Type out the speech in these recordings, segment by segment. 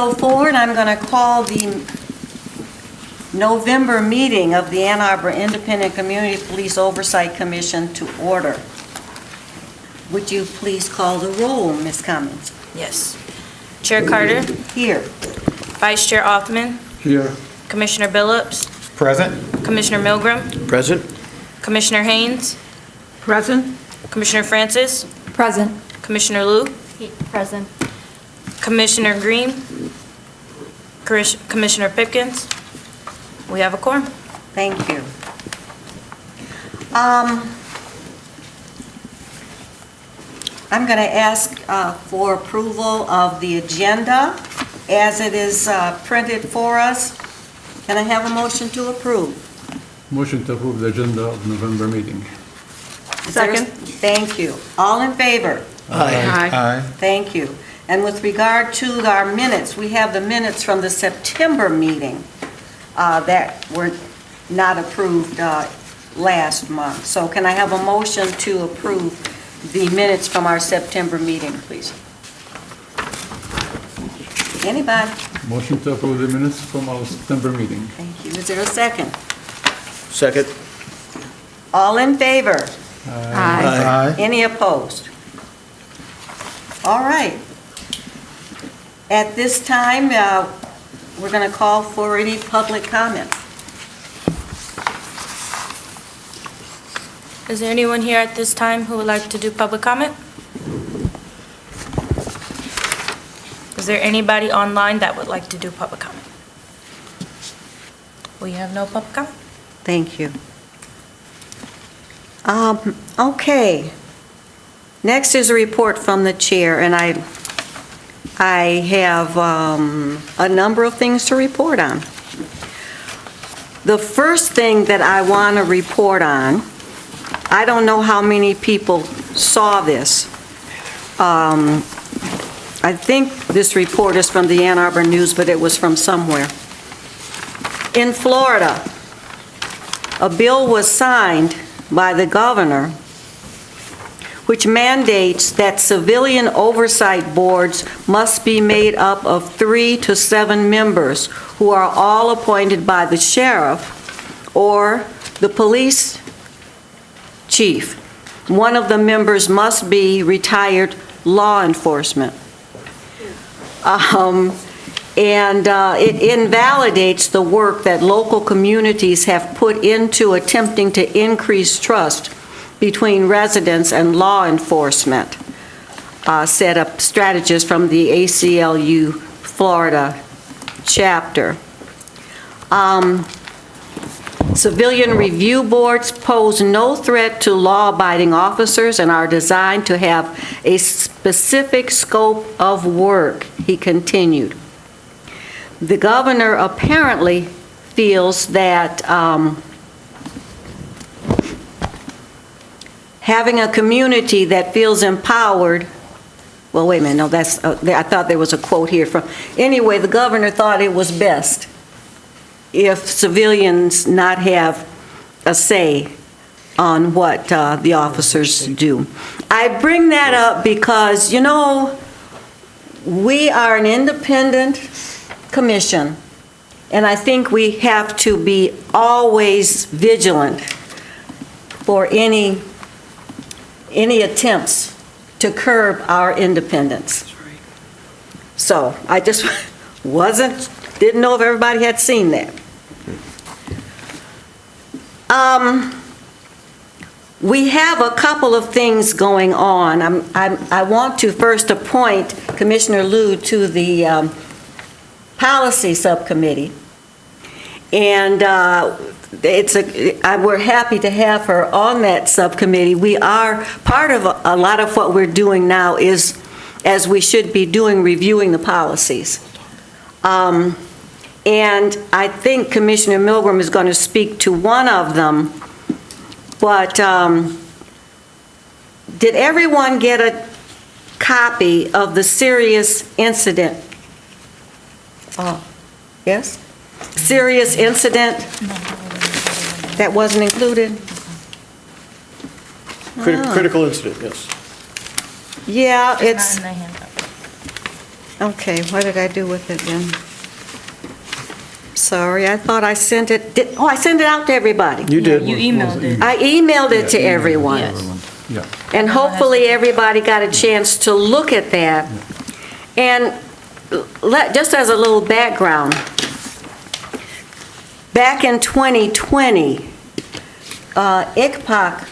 Go forward, I'm going to call the November meeting of the Ann Arbor Independent Community Police Oversight Commission to order. Would you please call the roll, Ms. Cummings? Yes. Chair Carter, Here. Vice Chair Othman, Here. Commissioner Billups, Present. Commissioner Milgram, Present. Commissioner Haynes, Present. Commissioner Francis, Present. Commissioner Liu, Present. Commissioner Green, Commissioner Pipkins. We have a quorum. Thank you. I'm going to ask for approval of the agenda as it is printed for us. Can I have a motion to approve? Motion to approve the agenda of November meeting. Second. Thank you. All in favor? Aye. Thank you. And with regard to our minutes, we have the minutes from the September meeting that were not approved last month. So can I have a motion to approve the minutes from our September meeting, please? Anybody? Motion to approve the minutes from our September meeting. Thank you. Is there a second? Second. All in favor? Aye. Any opposed? All right. At this time, we're going to call for any public comment. Is there anyone here at this time who would like to do public comment? Is there anybody online that would like to do public comment? We have no public comment. Thank you. Okay. Next is a report from the chair, and I have a number of things to report on. The first thing that I want to report on, I don't know how many people saw this. I think this report is from the Ann Arbor News, but it was from somewhere. In Florida, a bill was signed by the governor which mandates that civilian oversight boards must be made up of 3 to 7 members who are all appointed by the sheriff or the police chief. One of the members must be retired law enforcement. It invalidates the work that local communities have put into attempting to increase trust between residents and law enforcement, said a strategist from the ACLU Florida chapter. Civilian review boards pose no threat to law-abiding officers and are designed to have a specific scope of work, he continued. The governor apparently feels that having a community that feels empowered, well, wait a minute, no, that's, I thought there was a quote here from, anyway, the governor thought it was best if civilians not have a say on what the officers do. I bring that up because, you know, we are an independent commission, and I think we have to be always vigilant for any attempts to curb our independence. So I just didn't know if everybody had seen that. We have a couple of things going on. I want to first appoint Commissioner Liu to the Policy Subcommittee, and we're happy to have her on that subcommittee. We are part of a lot of what we're doing now is, as we should be doing, reviewing the policies. And I think Commissioner Milgram is going to speak to one of them, but did everyone get a copy of the serious incident? Oh, yes? Serious incident that wasn't included? Critical incident, yes. Yeah, Not it's, in the handout. Okay, what did I do with it then? Sorry, I thought I sent it, I sent it out to everybody. You did. You emailed it. I emailed it to everyone. Yeah. And hopefully, everybody got a chance to look at that. And just as a little background, back in 2020, ICPOC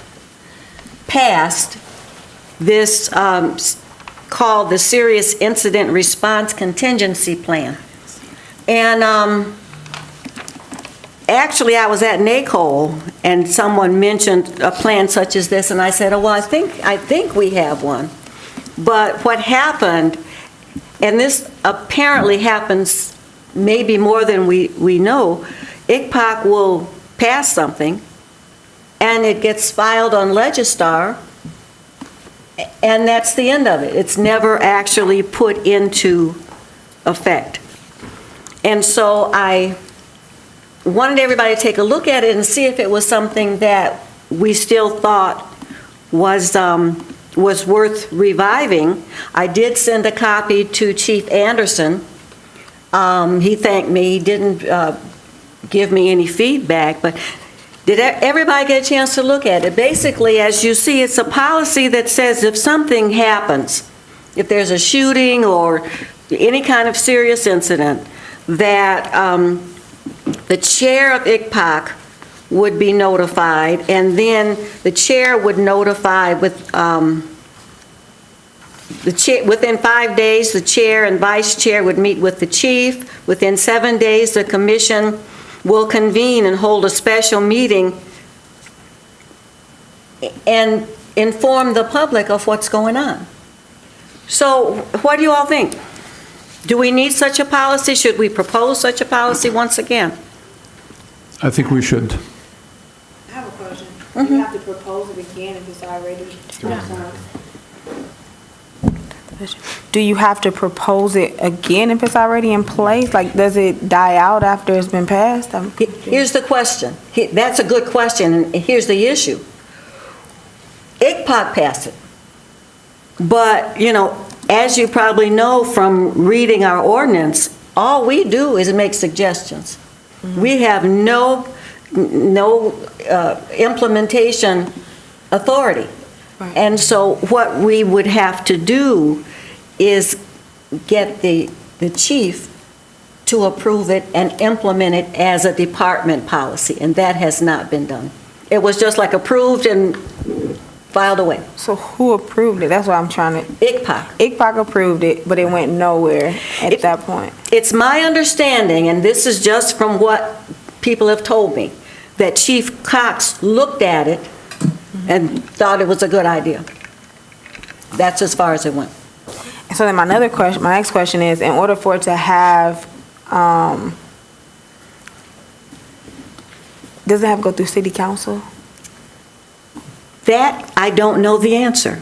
passed this called the Serious Incident Response Contingency Plan. And actually, I was at NACOL, and someone mentioned a plan such as this, and I said, oh, well, I think we have one. But what happened, and this apparently happens maybe more than we know, ICPOC will pass something, and it gets filed on Legistar, and that's the end of it. It's never actually put into effect. And so I wanted everybody to take a look at it and see if it was something that we still thought was worth reviving. I did send a copy to Chief Anderson. He thanked me. He didn't give me any feedback, but did everybody get a chance to look at it? Basically, as you see, it's a policy that says if something happens, if there's a shooting or any kind of serious incident, that the chair of ICPOC would be notified, and then the chair would notify within 5 days, the chair and vice chair would meet with the chief. Within 7 days, the commission will convene and hold a special meeting and inform the public of what's going on. So what do you all think? Do we need such a policy? Should we propose such a policy once again? I think we should. I have a question. You have to propose it again if it's already Do you have to propose it again if it's already in place? Like, does it die out after it's been passed? Here's the question. That's a good question, and here's the issue. ICPOC passed it. But, as you probably know from reading our ordinance, all we do is make suggestions. We have no implementation authority. Right. And so what we would have to do is get the chief to approve it and implement it as a department policy, and that has not been done. It was just like approved and filed away. So who approved it? That's what I'm trying to... ICPOC. ICPOC approved it, but it went nowhere at that point. It's my understanding, and this is just from what people have told me, that Chief Cox looked at it and thought it was a good idea. That's as far as it went. So then my next question is, in order for it to have, does it have to go through city council? That, I don't know the answer.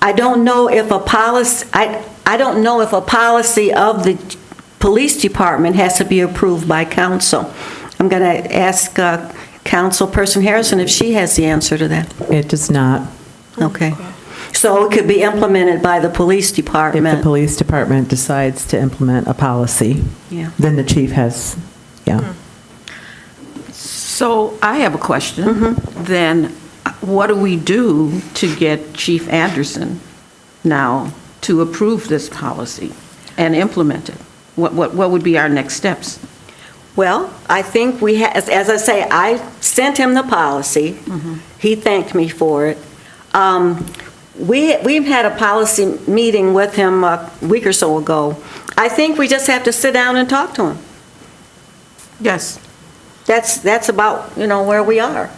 I don't know if a policy, I don't know if a policy of the police department has to be approved by council. I'm going to ask Councilperson Harrison if she has the answer to that. It does not. Okay. So it could be implemented by the police If the department. police department decides to implement a policy, Yeah. then the chief has, yeah. So I have a question. Then what do we do to get Chief Anderson now to approve this policy and implement it? What would be our next steps? Well, I think as I say, I sent him the policy. He thanked me for it. We've had a policy meeting with him a week or so ago. I think we just have to sit down and talk to him. Yes. That's about, where we are.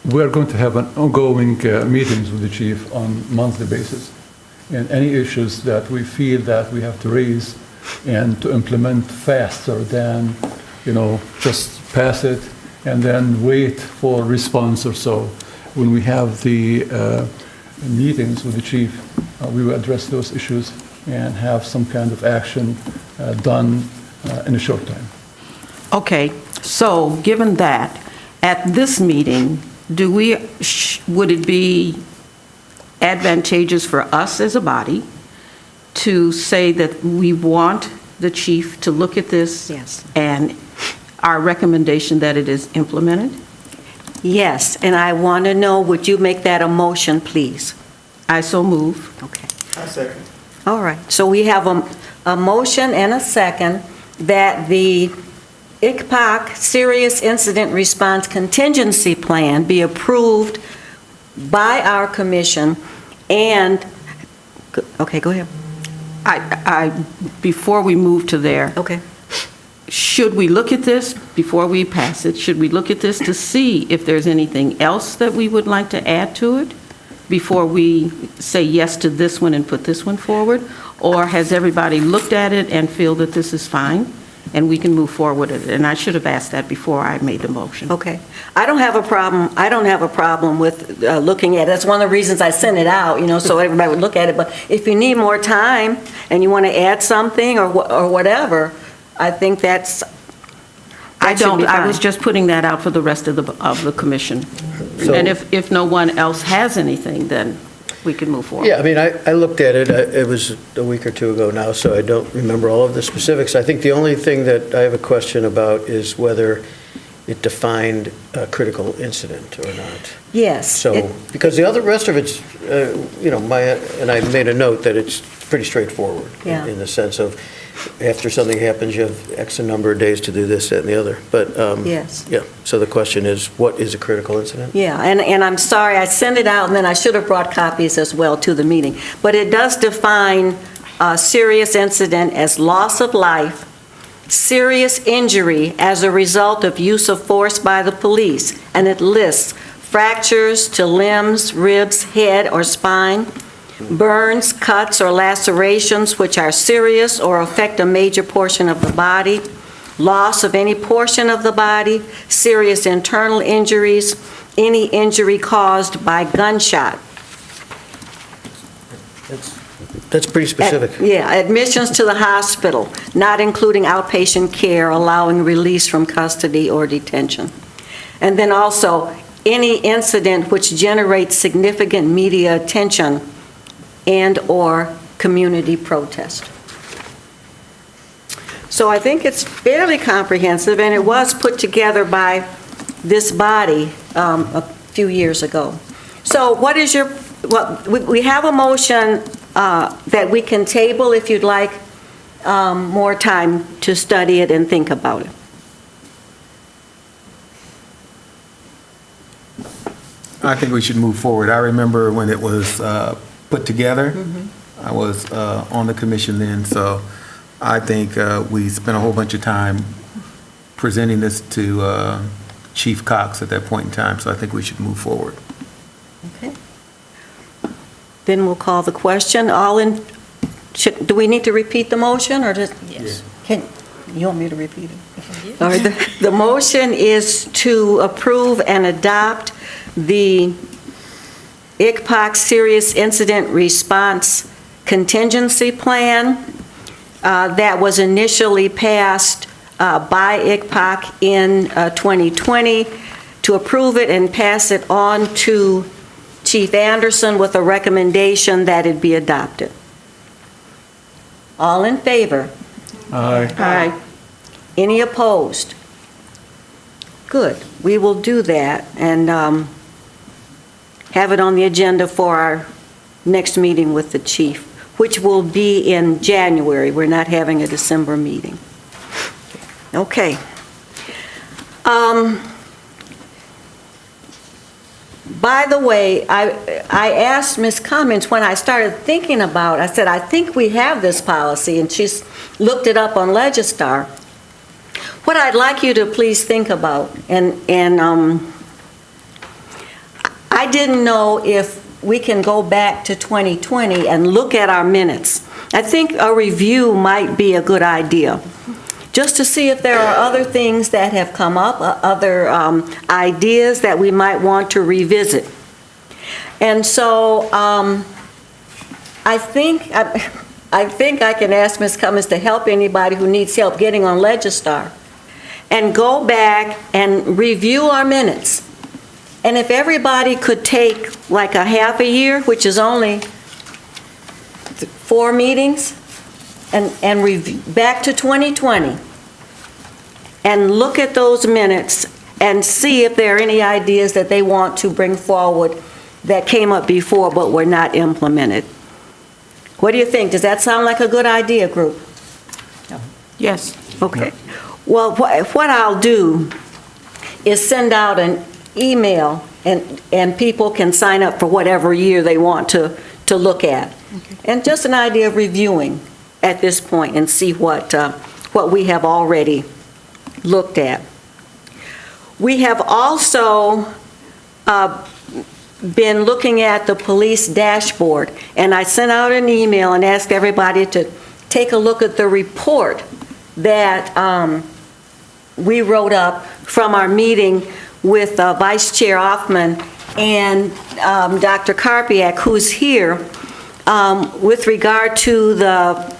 We're going to have an ongoing meetings with the chief on monthly basis. And any issues that we feel that we have to raise and to implement faster than, just pass it and then wait for response or so. When we have the meetings with the chief, we will address those issues and have some kind of action done in a short time. Okay, so given that, at this meeting, would it be advantageous for us as a body to say that we want the chief to look at this? Yes. And our recommendation that it is implemented? Yes, and I want to know, would you make that a motion, please? I so move. Okay. All right, so we have a motion and a second that the ICPOC Serious Incident Response Contingency Plan be approved by our commission and, okay, go ahead. Before we move to there, Okay. should we look at this before we pass it? Should we look at this to see if there's anything else that we would like to add to it before we say yes to this one and put this one forward? Or has everybody looked at it and feel that this is fine and we can move forward with it? And I should have asked that before I made the motion. Okay. I don't have a problem with looking at it. That's one of the reasons I sent it out, so everybody would look at it. But if you need more time and you want to add something or whatever, I think that should be I was fine. just putting that out for the rest of the commission. And if no one else has anything, then we can move forward. Yeah, I mean, I looked at it, it was a week or two ago now, so I don't remember all of the specifics. I think the only thing that I have a question about is whether it defined a critical incident or not. Yes. So, because the rest of it's, and I made a note that it's pretty straightforward. Yeah. In the sense of, after something happens, you have X number of days to do this, that, and the other. But, Yes. yeah, so the question is, what is a critical incident? Yeah, and I'm sorry, I sent it out, and then I should have brought copies as well to the meeting. But it does define a serious incident as loss of life, serious injury as a result of use of force by the police, and it lists fractures to limbs, ribs, head, or spine, burns, cuts, or lacerations which are serious or affect a major portion of the body, loss of any portion of the body, serious internal injuries, any injury caused by gunshot. That's pretty specific. Yeah, admissions to the hospital, not including outpatient care, allowing release from custody or detention. And then also, any incident which generates significant media attention and/or community protest. So I think it's fairly comprehensive, and it was put together by this body a few years ago. So what is we have a motion that we can table if you'd like more time to study it and think about it. I think we should move forward. I remember when it was put together. I was on the commission then, so I think we spent a whole bunch of time presenting this to Chief Cox at that point in time, so I think we should move forward. Okay. Then we'll call the question. Do we need to repeat the motion, or just? Yes. You want me to repeat it? All right, the motion is to approve and adopt the ICPOC Serious Incident Response Contingency Plan that was initially passed by ICPOC in 2020, to approve it and pass it on to Chief Anderson with a recommendation that it be adopted. All in favor? Aye. Aye. Any opposed? Good. We will do that and have it on the agenda for our next meeting with the chief, which will be in January. We're not having a December meeting. Okay. By the way, I asked Ms. Cummins when I started thinking about it, I said, I think we have this policy, and she's looked it up on Legistar. What I'd like you to please think about, and I didn't know if we can go back to 2020 and look at our minutes. I think a review might be a good idea, just to see if there are other things that have come up, other ideas that we might want to revisit. And so I think I can ask Ms. Cummins to help anybody who needs help getting on Legistar and go back and review our minutes. And if everybody could take like a half a year, which is only 4 meetings and review, back to 2020, and look at those minutes and see if there are any ideas that they want to bring forward that came up before but were not implemented. What do you think? Does that sound like a good idea, group? Yes. Okay. Well, what I'll do is send out an email, and people can sign up for whatever year they want to look at. And just an idea of reviewing at this point and see what we have already looked at. We have also been looking at the police dashboard, and I sent out an email and asked everybody to take a look at the report that we wrote up from our meeting with Vice Chair Hoffman and Dr. Karpiak, who's here, with regard to the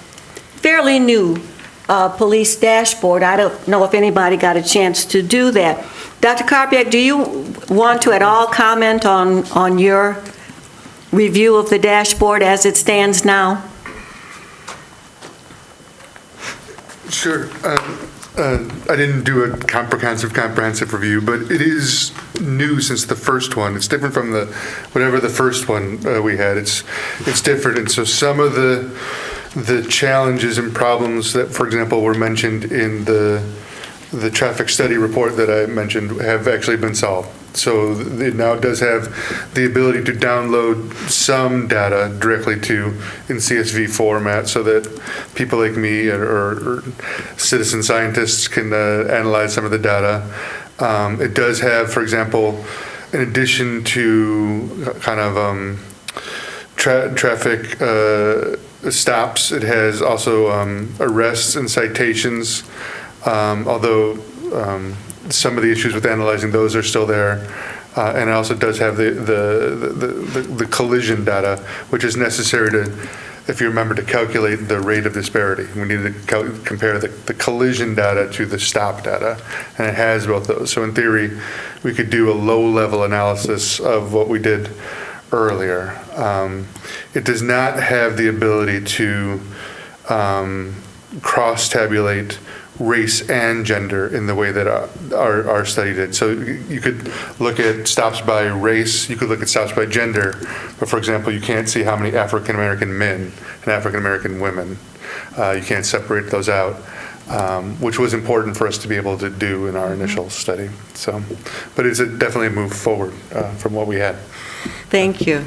fairly new police dashboard. I don't know if anybody got a chance to do that. Dr. Karpiak, do you want to at all comment on your review of the dashboard as it stands now? Sure. I didn't do a comprehensive review, but it is new since the first one. It's different from whatever the first one we had. It's different, and so some of the challenges and problems that, for example, were mentioned in the traffic study report that I mentioned have actually been solved. So it now does have the ability to download some data directly in CSV format so that people like me or citizen scientists can analyze some of the data. It does have, for example, in addition to kind of traffic stops, it has also arrests and citations. Although some of the issues with analyzing those are still there, and it also does have the collision data, which is necessary to, if you remember, to calculate the rate of disparity. We need to compare the collision data to the stop data, and it has both those. So in theory, we could do a low-level analysis of what we did earlier. It does not have the ability to cross-tabulate race and gender in the way that our study did. So you could look at stops by race, you could look at stops by gender, but for example, you can't see how many African American men and African American women. You can't separate those out, which was important for us to be able to do in our initial study. So, but it's definitely a move forward from what we had. Thank you.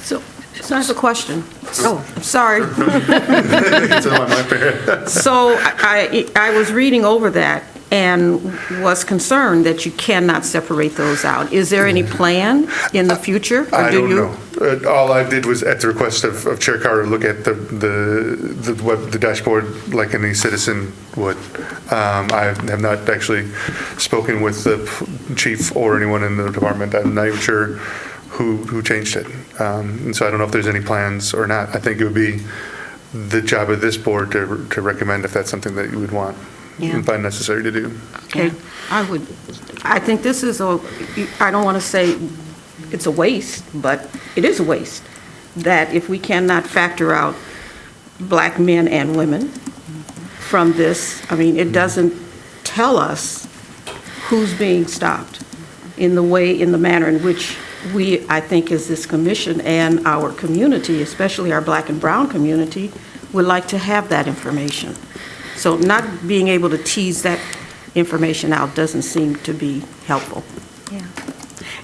So I have a question. Oh, Sorry. It's on my part. So I was reading over that and was concerned that you cannot separate those out. Is there any plan in the future? Or I don't you? know. All I did was, at the request of Chair Carter, look at the dashboard like any citizen would. I have not actually spoken with the chief or anyone in the department. I'm not even sure who changed it. And so I don't know if there's any plans or not. I think it would be the job of this board to recommend if that's something that you would want and find necessary to do. Okay, I think this is I don't want to say it's a waste, but it is a waste, that if we cannot factor out black men and women from this, I mean, it doesn't tell us who's being stopped in the manner in which we, I think, as this commission and our community, especially our black and brown community, would like to have that information. So not being able to tease that information out doesn't seem to be helpful. yeah.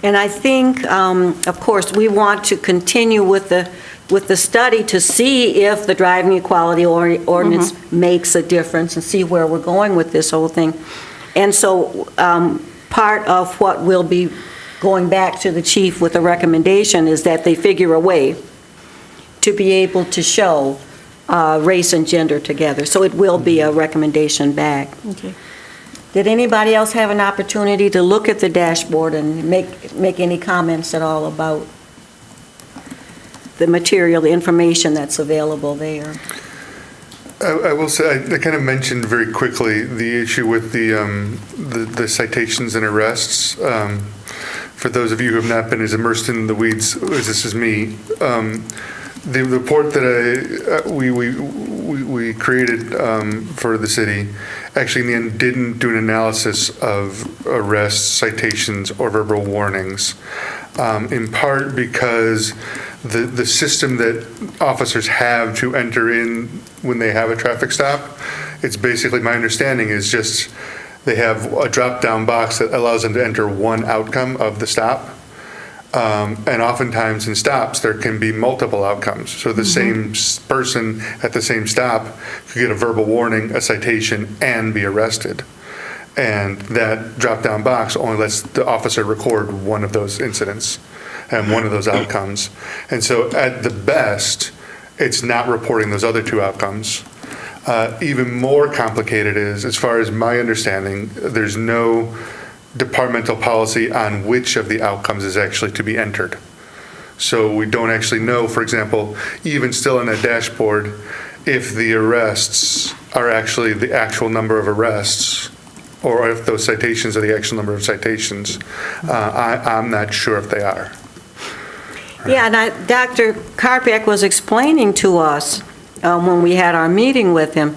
And I think, of course, we want to continue with the study to see if the driving equality ordinance makes a difference and see where we're going with this whole thing. And so part of what we'll be going back to the chief with a recommendation is that they figure a way to be able to show race and gender together. So it will be a recommendation back. Okay. Did anybody else have an opportunity to look at the dashboard and make any comments at all about the material, the information that's available there? I will say, I kind of mentioned very quickly the issue with the citations and arrests. For those of you who have not been as immersed in the weeds as this is me, The report that we created for the city, actually in the end didn't do an analysis of arrests, citations, or verbal warnings, in part because the system that officers have to enter in when they have a traffic stop, it's basically, my understanding is just, they have a drop-down box that allows them to enter one outcome of the stop. And oftentimes in stops, there can be multiple outcomes. So the same person at the same stop could get a verbal warning, a citation, and be arrested. And that drop-down box only lets the officer record one of those incidents and one of those outcomes. And so at the best, it's not reporting those other two outcomes. Even more complicated is, as far as my understanding, there's no departmental policy on which of the outcomes is actually to be entered. So we don't actually know, for example, even still in a dashboard, if the arrests are actually the actual number of arrests, or if those citations are the actual number of citations. I'm not sure if they are. Yeah, and Dr. Karpiak was explaining to us when we had our meeting with him,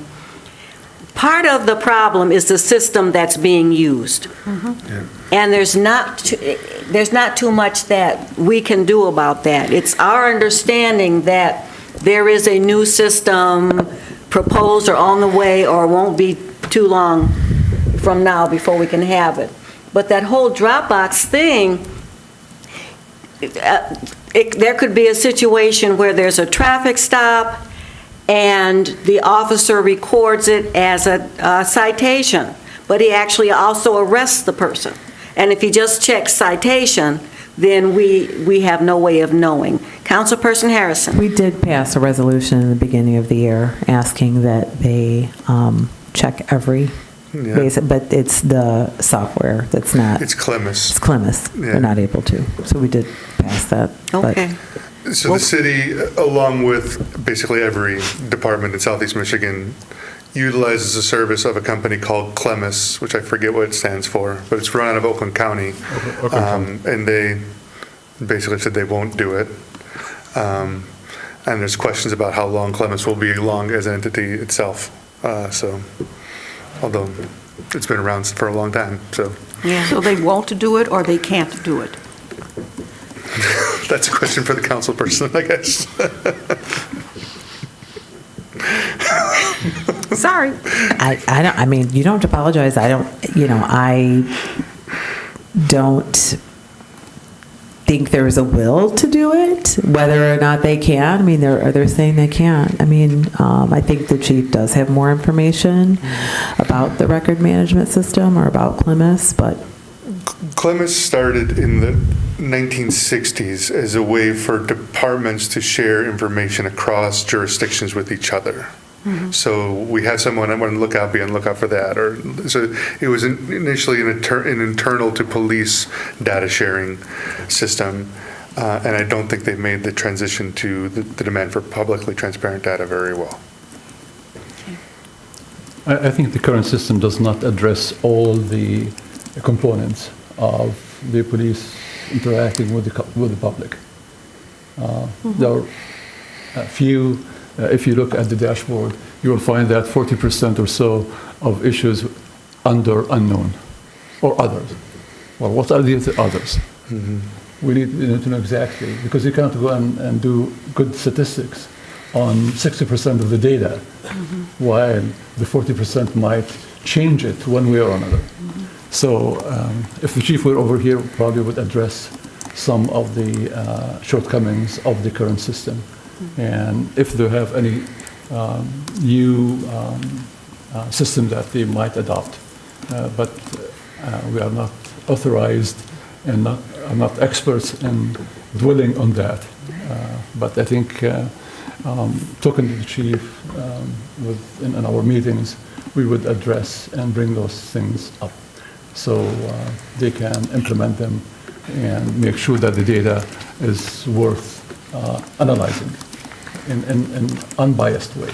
part of the problem is the system that's being used. Yeah. And there's not too much that we can do about that. It's our understanding that there is a new system proposed or on the way, or won't be too long from now before we can have it. But that whole Dropbox thing, there could be a situation where there's a traffic stop and the officer records it as a citation, but he actually also arrests the person. And if he just checks citation, then we have no way of knowing. Councilperson Harrison. We did pass a resolution in the beginning of the year asking that they check every basic, but it's the software that's not. It's Clemis. It's Clemis. Yeah. They're not able to. So we did pass that. but- Okay. So the city, along with basically every department in Southeast Michigan, utilizes a service of a company called Clemis, which I forget what it stands for, but it's run out of Oakland County. And they basically said they won't do it. And there's questions about how long Clemis will be long as an entity itself. So, although it's been around for a long time, so. So they won't do it or they can't do it? That's a question for the council person, I guess. Sorry. I mean, you don't have to apologize. I don't think there's a will to do it, whether or not they can. I mean, they're saying they can't. I mean, I think the chief does have more information about the record management system or about Clemis, but. Clemis started in the 1960s as a way for departments to share information across jurisdictions with each other. So we have someone on the lookout, be on the lookout for that. So it was initially an internal to police data sharing system. And I don't think they've made the transition to the demand for publicly transparent data very well. I think the current system does not address all the components of the police interacting with the public. There are a few, if you look at the dashboard, you will find that 40% or so of issues under unknown or others. Well, what are the others? We need to know exactly, because you can't go and do good statistics on 60% of the data, while the 40% might change it one way or another. So if the chief were over here, probably would address some of the shortcomings of the current system. And if they have any new system that they might adopt. But we are not authorized and are not experts in dwelling on that. But I think talking to the chief in our meetings, we would address and bring those things up so they can implement them and make sure that the data is worth analyzing in an unbiased way.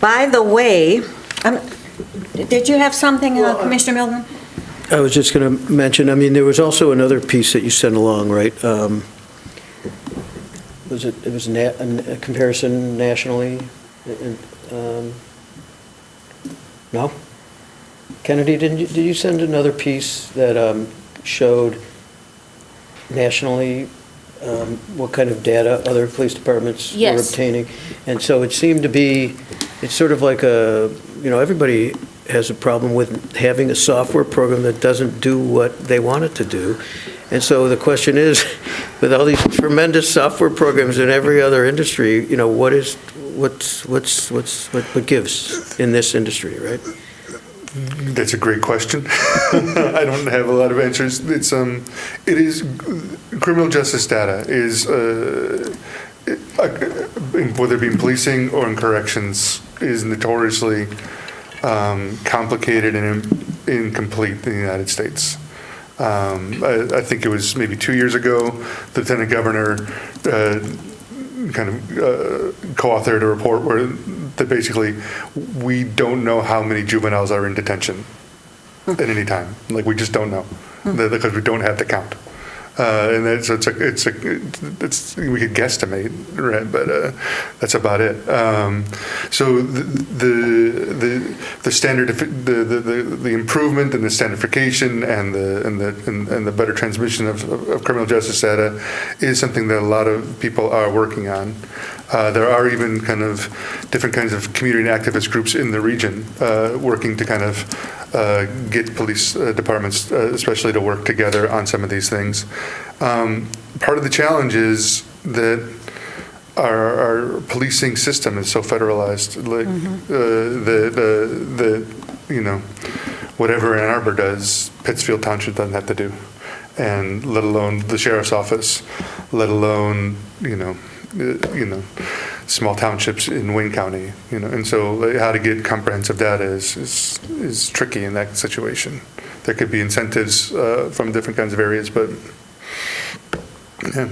By the way, did you have something, Commissioner Milgram? I was just going to mention, I mean, there was also another piece that you sent along, right? it was a comparison nationally? No? Kennedy, did you send another piece that showed nationally what kind of data other police departments were Yes. obtaining? And so it seemed to be, it's sort of like everybody has a problem with having a software program that doesn't do what they want it to do. And so the question is, with all these tremendous software programs in every other industry, what gives in this industry, right? That's a great question. I don't have a lot of answers. It is criminal justice data is whether it be in policing or in corrections is notoriously complicated and incomplete in the United States. I think it was maybe 2 years ago, the Lieutenant Governor co-authored a report where that basically we don't know how many juveniles are in detention at any time. Like, we just don't know because we don't have the count. And we could guesstimate, right? But that's about it. So the standard, the improvement and the standardification and the better transmission of criminal justice data is something that a lot of people are working on. There are even kind of different kinds of community and activist groups in the region working to kind of get police departments, especially, to work together on some of these things. Part of the challenge is that our policing system is so federalized. Like whatever Ann Arbor does, Pittsfield Township doesn't have to do, and let alone the sheriff's office, let alone small townships in Wayne County, and so how to get comprehensive data is tricky in that situation. There could be incentives from different kinds of areas, but yeah.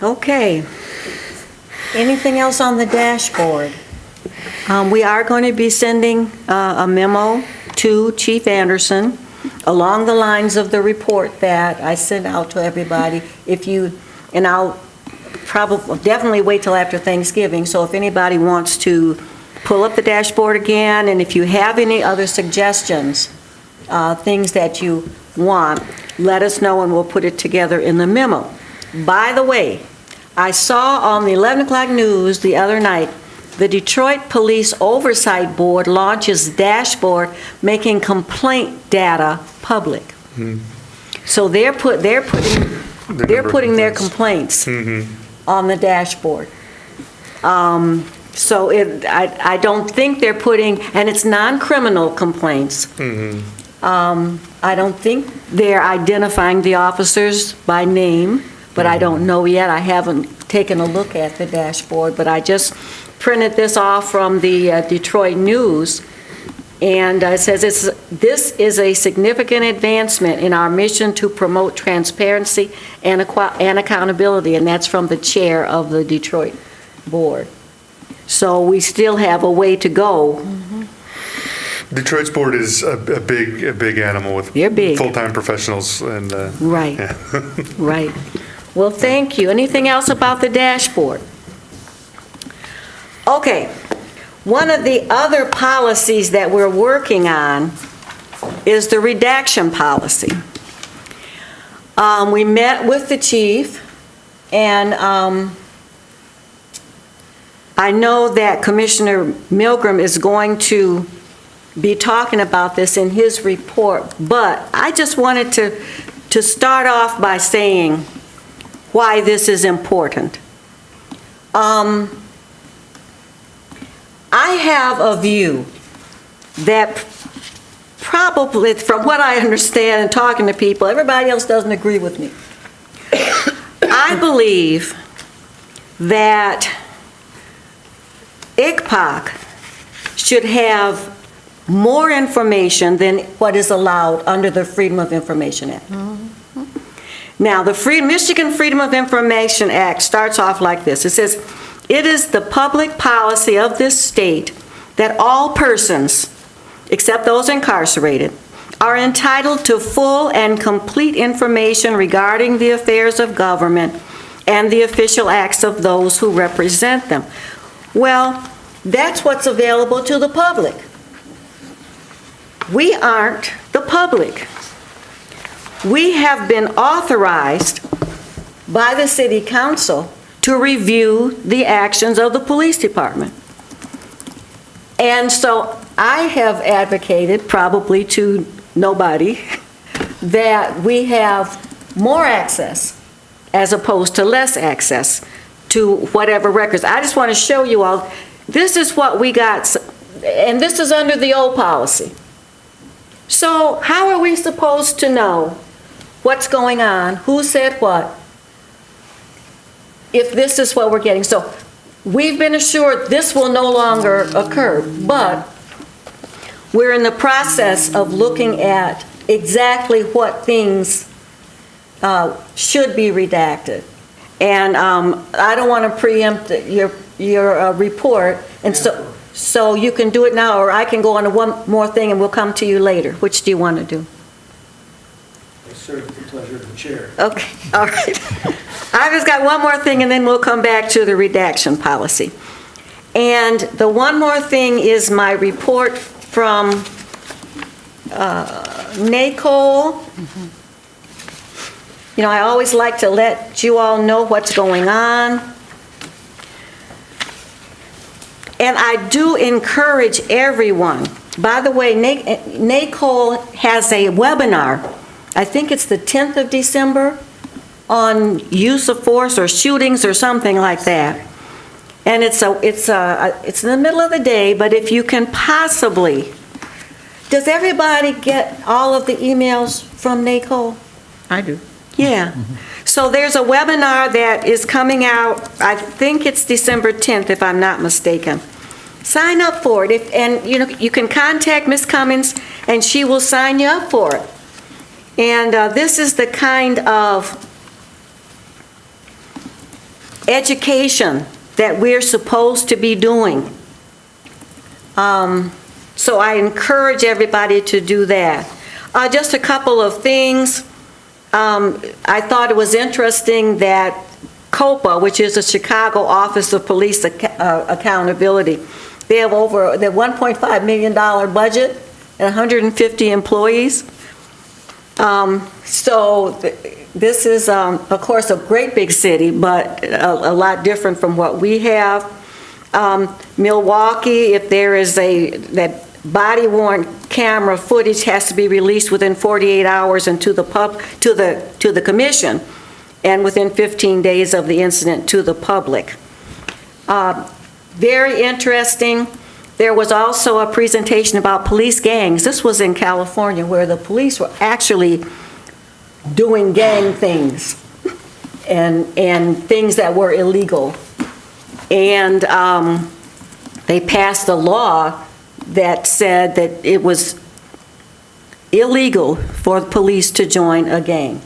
Okay. Anything else on the dashboard? We are going to be sending a memo to Chief Anderson along the lines of the report that I sent out to everybody. And I'll definitely wait till after Thanksgiving, so if anybody wants to pull up the dashboard again, and if you have any other suggestions, things that you want, let us know and we'll put it together in the memo. By the way, I saw on the 11 o'clock news the other night, the Detroit Police Oversight Board launches dashboard making complaint data public. So they're putting their complaints on the dashboard. So I don't think they're putting, and it's non-criminal complaints. I don't think they're identifying the officers by name, but I don't know yet. I haven't taken a look at the dashboard, but I just printed this off from the Detroit News, and it says this is a significant advancement in our mission to promote transparency and accountability, and that's from the chair of the Detroit board. So we still have a way to go. Detroit's board is a big animal with full-time professionals and right. Yeah. Right. Well, thank you. Anything else about the dashboard? Okay. One of the other policies that we're working on is the redaction policy. We met with the chief, and I know that Commissioner Milgram is going to be talking about this in his report, but I just wanted to start off by saying why this is important. I have a view that probably, from what I understand and talking to people, everybody else doesn't agree with me. I believe that ICPOC should have more information than what is allowed under the Freedom of Information Act. Now, the Michigan Freedom of Information Act starts off like this. It says, "It is the public policy of this state that all persons, except those incarcerated, are entitled to full and complete information regarding the affairs of government and the official acts of those who represent them. Well, that's what's available to the public. We aren't the public. We have been authorized by the city council to review the actions of the police department. And so I have advocated, probably to nobody, that we have more access as opposed to less access to whatever records. I just want to show you all, this is what we got, and this is under the old policy. So how are we supposed to know what's going on, who said what, if this is what we're getting? So we've been assured this will no longer occur, but we're in the process of looking at exactly what things should be redacted. And I don't want to preempt your report, and so you can do it now, or I can go on to one more thing and we'll come to you later. Which do you want to do? I serve at the pleasure of the chair. Okay, all right. I've just got one more thing, and then we'll come back to the redaction policy. And the one more thing is my report from NACOL. You know, I always like to let you all know what's going on. And I do encourage everyone. By the way, NACOL has a webinar, I think it's the 10th of December, on use of force or shootings or something like that. And it's in the middle of the day, but if you can possibly, does everybody get all of the emails from NACOL? I do. Yeah. So there's a webinar that is coming out, I think it's December 10th, if I'm not mistaken. Sign up for it, and you can contact Ms. Cummins, and she will sign you up for it. And this is the kind of education that we're supposed to be doing. So I encourage everybody to do that. Just a couple of things. I thought it was interesting that COPA, which is the Chicago Office of Police Accountability, they have their $1.5 million budget and 150 employees. This is, of course, a great big city, but a lot different from what we have. Milwaukee, if there is that body-worn camera footage has to be released within 48 hours and to the commission, and within 15 days of the incident to the public. Very interesting. There was also a presentation about police gangs. This was in California, where the police were actually doing gang things and things that were illegal. And they passed a law that said that it was illegal for police to join a gang.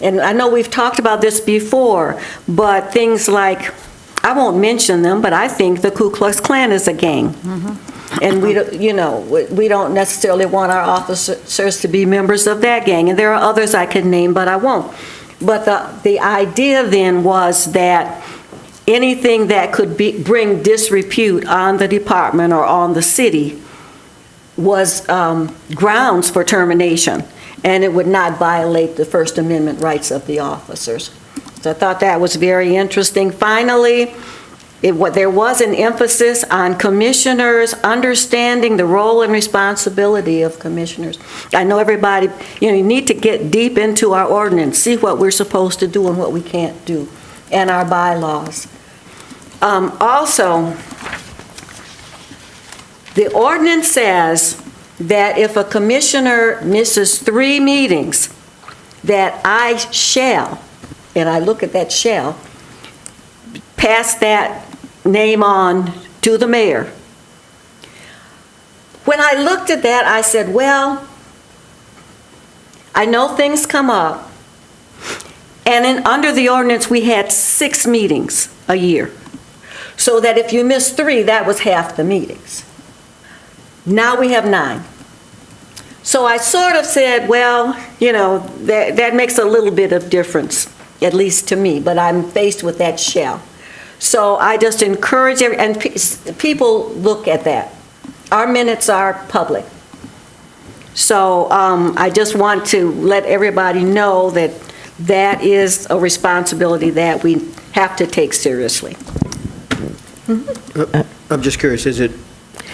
And I know we've talked about this before, but things like, I won't mention them, but I think the Ku Klux Klan is a gang. And we don't necessarily want our officers to be members of that gang. And there are others I could name, but I won't. But the idea then was that anything that could bring disrepute on the department or on the city was grounds for termination, and it would not violate the First Amendment rights of the officers. So I thought that was very interesting. Finally, there was an emphasis on commissioners understanding the role and responsibility of commissioners. I know everybody, you need to get deep into our ordinance, see what we're supposed to do and what we can't do, and our bylaws. Also, the ordinance says that if a commissioner misses 3 meetings, that I shall, and I look at that shall, pass that name on to the mayor. When I looked at that, I said, well, I know things come up, and under the ordinance, we had 6 meetings a year. So that if you missed 3, that was half the meetings. Now we have 9. So I sort of said, well, that makes a little bit of difference. at least to me, but I'm faced with that shall. So I just encourage, people look at that. Our minutes are public. So I just want to let everybody know that that is a responsibility that we have to take seriously. I'm just curious, is it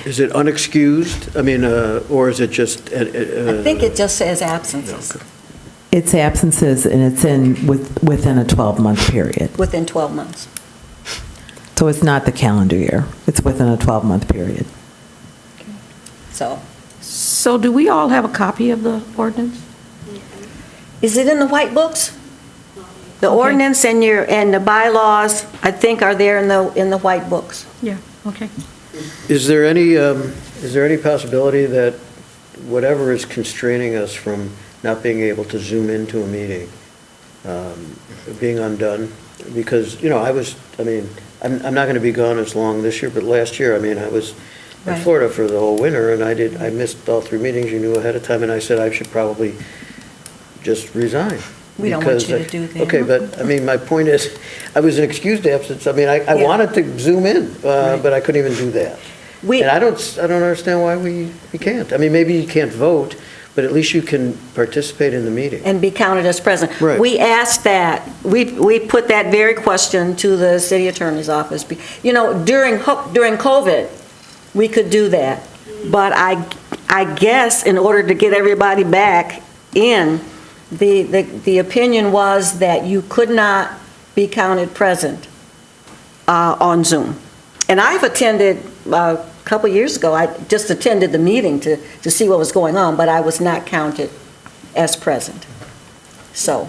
unexcused? I mean, or is it just? I think it just says absences, It's absences, and it's within a 12-month period. within 12 months. So it's not the calendar year. It's within a 12-month period. So do we all have a copy of the ordinance? Is it in the white books? The ordinance and the bylaws, I think, are there in the white books. Yeah, okay. Is there any possibility that whatever is constraining us from not being able to zoom into a meeting, being undone? Because, I'm not going to be gone as long this year, but last year, I was in Right. Florida for the whole winter, and I missed all 3 meetings. You knew ahead of time, and I said I should probably just resign. We don't want because you to do that. Okay, but, my point is, I was an excused absence. I Yeah. wanted to zoom in, but I couldn't even do that. And I don't understand why we can't. Maybe you can't vote, but at least you can participate in the meeting. And be counted as present. Right. We asked that, we put that very question to the city attorney's office. During COVID, we could do that. But I guess in order to get everybody back in, the opinion was that you could not be counted present on Zoom. And I've attended, a couple years ago, I just attended the meeting to see what was going on, but I was not counted as present. So.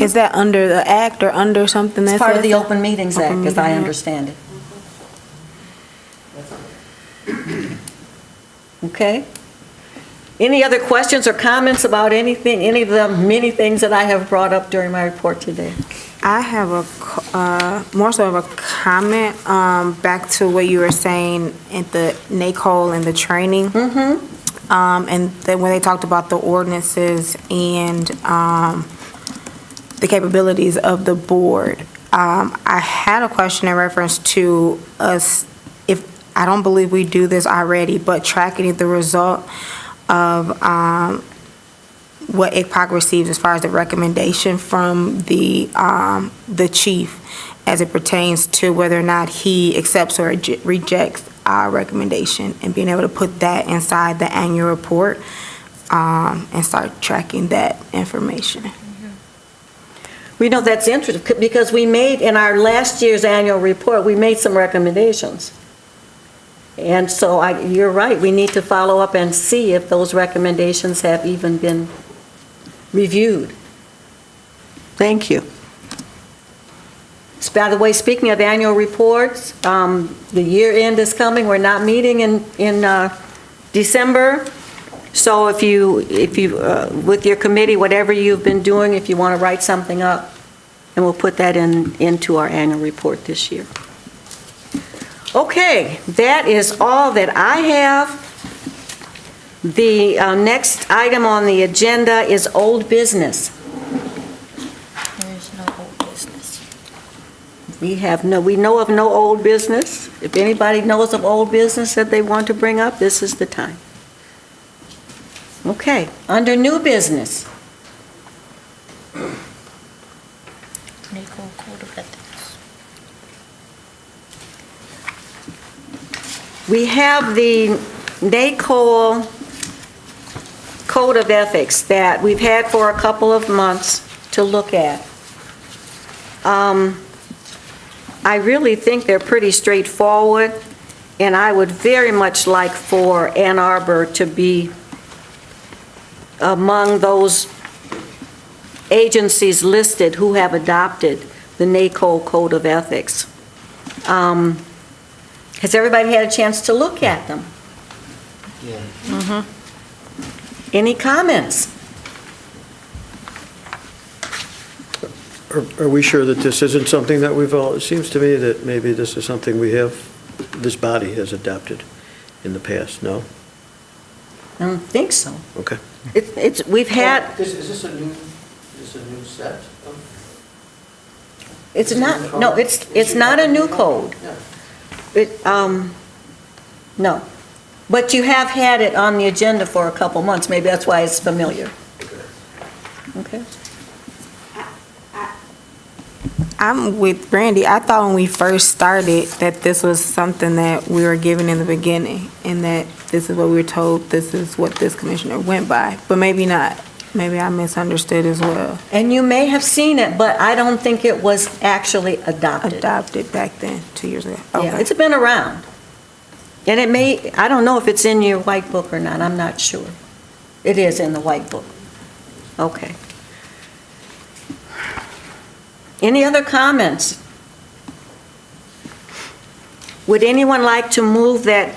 Is that under the act or under something that It's part of says the that? Open Meetings Open Act, as I Meeting Act. understand it. Okay? Any other questions or comments about anything, any of the many things that I have brought up during my report today? I have more so of a comment back to what you were saying at the NACOL and the training. And then when they talked about the ordinances and the capabilities of the board, I had a question in reference to us, I don't believe we do this already, but tracking the result of what ICPOC receives as far as the recommendation from the chief as it pertains to whether or not he accepts or rejects our recommendation, and being able to put that inside the annual report and start tracking that information. We know that's interesting because we made, in our last year's annual report, we made some recommendations. And so you're right, we need to follow up and see if those recommendations have even been reviewed. Thank you. By the way, speaking of annual reports, the year end is coming. We're not meeting in December. So if you with your committee, whatever you've been doing, if you want to write something up, and we'll put that into our annual report this year. Okay, that is all that I have. The next item on the agenda is old business. There is no old business. We know of no old business. If anybody knows of old business that they want to bring up, this is the time. Okay, under new business. NACOL Code of Ethics. We have the NACOL Code of Ethics that we've had for a couple of months to look at. I really think they're pretty straightforward, and I would very much like for Ann Arbor to be among those agencies listed who have adopted the NACOL Code of Ethics. Has everybody had a chance to look at them? Yeah. Any comments? Are we sure that this isn't something that it seems to me that maybe this is something this body has adopted in the past, no? I don't think so. Okay. We've had, Is this a new, this a new set of? It's not, no, it's not a new code. No. But you have had it on the agenda for a couple months, maybe that's why it's familiar. Okay? I'm with Brandy. I thought when we first started that this was something that we were given in the beginning and that this is what we were told, this is what this commissioner went by, but maybe not. Maybe I misunderstood as well. And you may have seen it, but I don't think it was actually adopted. Adopted back then, 2 years ago. Yeah, Okay. it's been around. And it may, I don't know if it's in your white book or not, I'm not sure. It is in the white book. Okay. Any other comments? Would anyone like to move that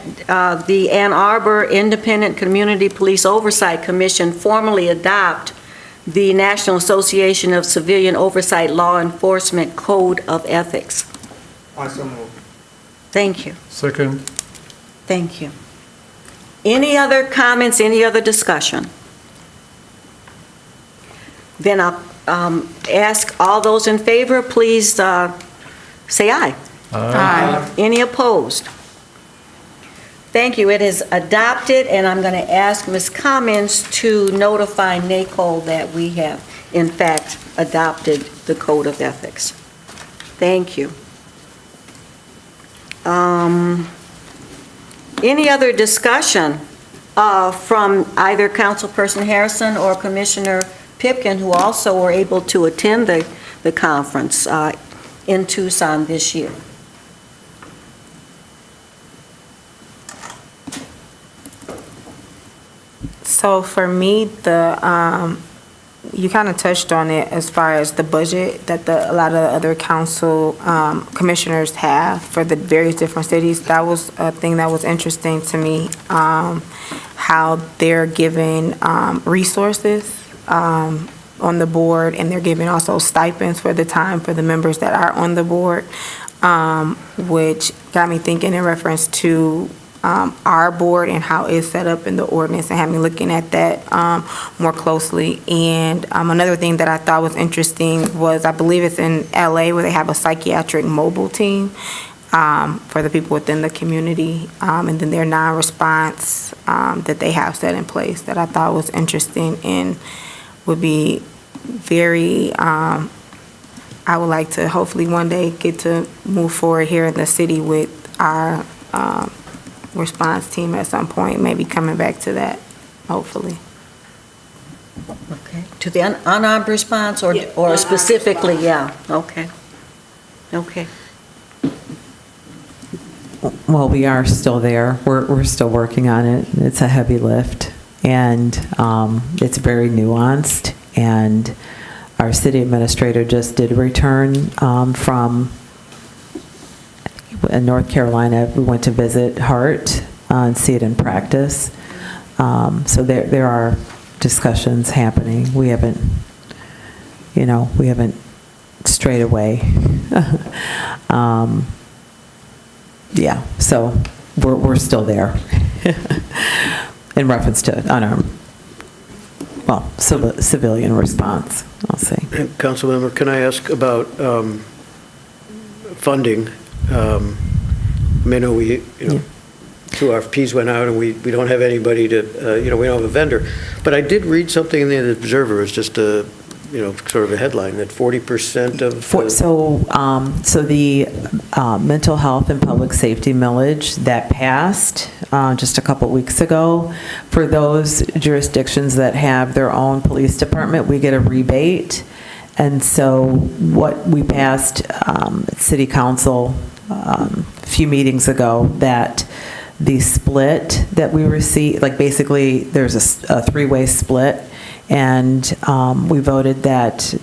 the Ann Arbor Independent Community Police Oversight Commission formally adopt the National Association of Civilian Oversight Law Enforcement Code of Ethics? I so move. Thank you. Second. Thank you. Any other comments, any other discussion? Then I'll ask all those in favor, please say aye. Aye. Any opposed? Thank you. It is adopted, and I'm going to ask Ms. Cummins to notify NACO that we have, in fact, adopted the Code of Ethics. Thank you. Any other discussion from either Councilperson Harrison or Commissioner Pipkin, who also were able to attend the conference in Tucson this year? So for me, you kind of touched on it as far as the budget that a lot of the other council commissioners have for the various different cities. That was a thing that was interesting to me, how they're giving resources on the board, and they're giving also stipends for the time for the members that are on the board, which got me thinking in reference to our board and how it's set up in the ordinance, and had me looking at that more closely. And another thing that I thought was interesting was, I believe it's in LA, where they have a psychiatric mobile team for the people within the community, and then their non-response that they have set in place, that I thought was interesting and would be very, I would like to hopefully one day get to move forward here in the city with our response team at some point, maybe coming back to that, hopefully. Okay. To the unarmed response or specifically, yeah, okay. Okay. Well, we are still there. We're still working on it. It's a heavy lift, and it's very nuanced. And our city administrator just did return from in North Carolina. We went to visit Hart and see it in practice. So there are discussions happening. We haven't strayed away. Yeah, so we're still there in reference to unarmed, civilian response, I'll say. And Councilmember, can I ask about funding? I know two RFPs went out, and we don't have anybody to, we don't have a vendor. But I did read something in the Observer, it's just a, sort of a headline, that 40% of. So the mental health and public safety millage that passed just a couple weeks ago, for those jurisdictions that have their own police department, we get a rebate. And so what we passed at City Council a few meetings ago, that the split that we receive, like basically there's a three-way split, and we voted that,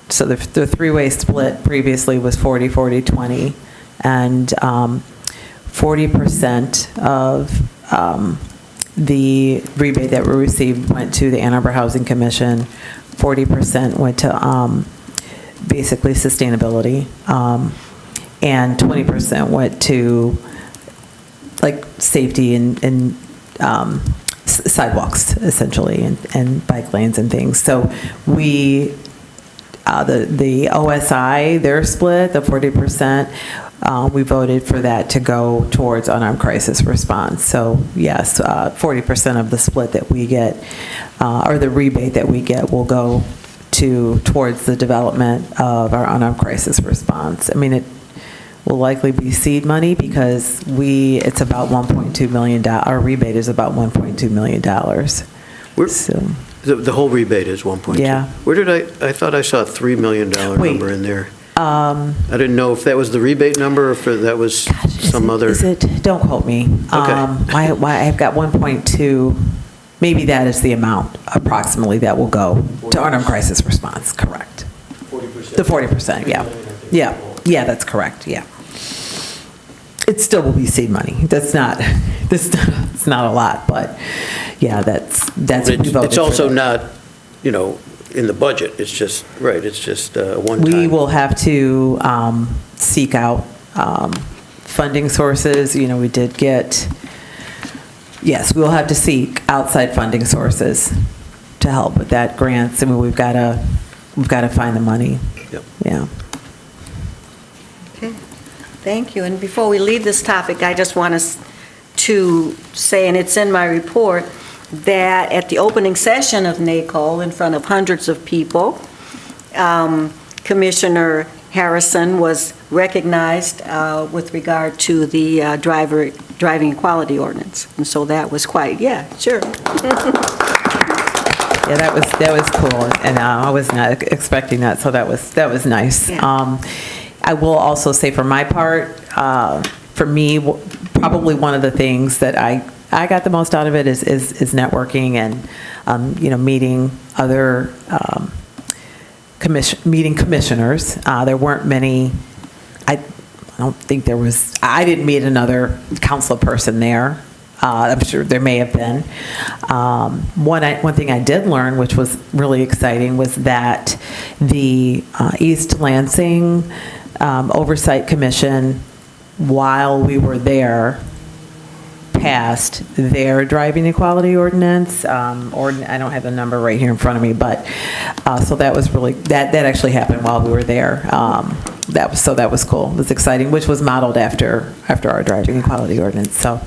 so the three-way split previously was 40-40-20, and 40% of the rebate that we received went to the Ann Arbor Housing Commission, 40% went to basically sustainability, and 20% went to like safety and sidewalks, essentially, and bike lanes and things. So we the OSI, their split, the 40%, we voted for that to go towards unarmed crisis response. So yes, 40% of the split that we get, or the rebate that we get, will go towards the development of our unarmed crisis response. I mean, it will likely be seed money because it's about $1.2 million. Our rebate is about $1.2 million. So, The whole rebate is 1.2? Yeah. Where did I thought I saw a $3 million Wait. number in there. I didn't know if that was the rebate number or if that was some other. Is it, don't quote me. I've got 1.2, maybe that is the amount approximately that will go to unarmed crisis response, correct. 40%? The 40%, yeah. Yeah, that's correct, yeah. It still will be seed money. It's not a lot, but yeah, that's what we voted for. It's also not, in the budget. It's just, right, it's just a one-time. We will have to seek out funding sources. We did get, yes, we will have to seek outside funding sources to help with that grants. I mean, we've got to find the money. Yep. Yeah. Okay, thank you. And before we leave this topic, I just want us to say, and it's in my report, that at the opening session of NACOL, in front of hundreds of people, Commissioner Harrison was recognized with regard to the driving equality ordinance. And so that was quite, yeah, sure. Yeah, that was cool, and I was not expecting that, so that was nice. Yeah. I will also say, for my part, for me, probably one of the things that I got the most out of it is networking and meeting other meeting commissioners. There weren't many. I don't think there was. I didn't meet another council person there. I'm sure there may have been. One thing I did learn, which was really exciting, was that the East Lansing Oversight Commission, while we were there, passed their driving equality ordinance. I don't have the number right here in front of me, but so that was really, that actually happened while we were there. That was cool. It was exciting, which was modeled after our driving equality ordinance. So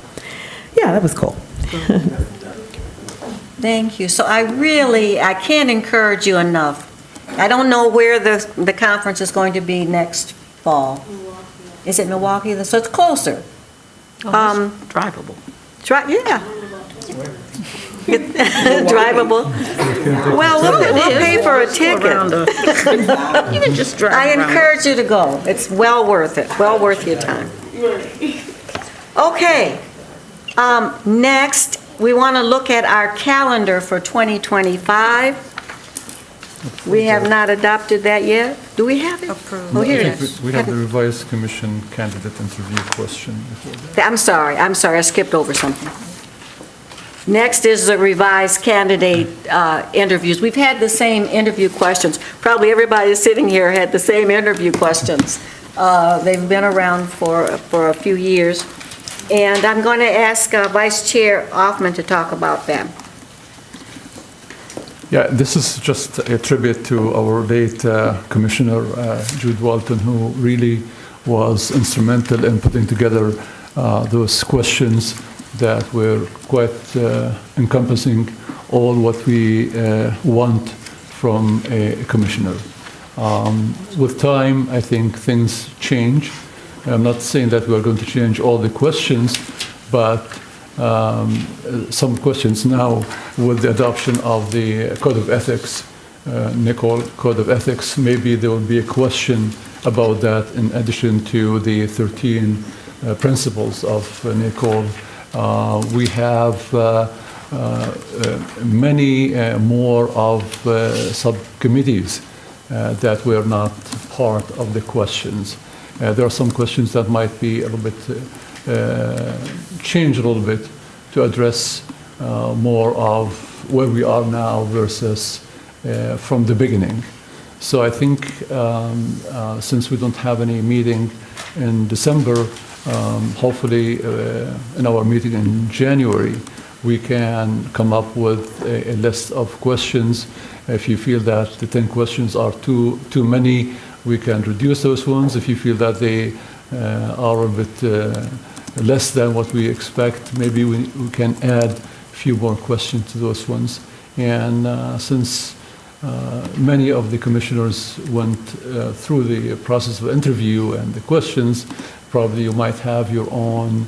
yeah, that was cool. Thank you. So I can't encourage you enough. I don't know where the conference is going to be next fall. Is it Milwaukee? So it's closer. Drivable. Yeah. Drivable. Well, we'll pay for a ticket. You can just drive I around. encourage you to go. It's well worth it, well worth your time. Okay. Next, we want to look at our calendar for 2025. We have not adopted that yet. Do we have it? Approved. Oh, here it I think is. we have the revised commission candidate interview question before that. I'm sorry, I skipped over something. Next is the revised candidate interviews. We've had the same interview questions. Probably everybody sitting here had the same interview questions. They've been around for a few years. And I'm going to ask Vice Chair Hoffman to talk about them. Yeah, this is just a tribute to our late Commissioner Jude Walton, who really was instrumental in putting together those questions that were quite encompassing all what we want from a commissioner. With time, I think things change. I'm not saying that we are going to change all the questions, but some questions now with the adoption of the Code of Ethics, NACOL Code of Ethics, maybe there will be a question about that in addition to the 13 principles of NACOL. We have many more of subcommittees that were not part of the questions. There are some questions that might be a little bit change a little bit to address more of where we are now versus from the beginning. So I think since we don't have any meeting in December, hopefully in our meeting in January, we can come up with a list of questions. If you feel that the 10 questions are too many, we can reduce those ones. If you feel that they are a bit less than what we expect, maybe we can add a few more questions to those ones. And since many of the commissioners went through the process of interview and the questions, probably you might have your own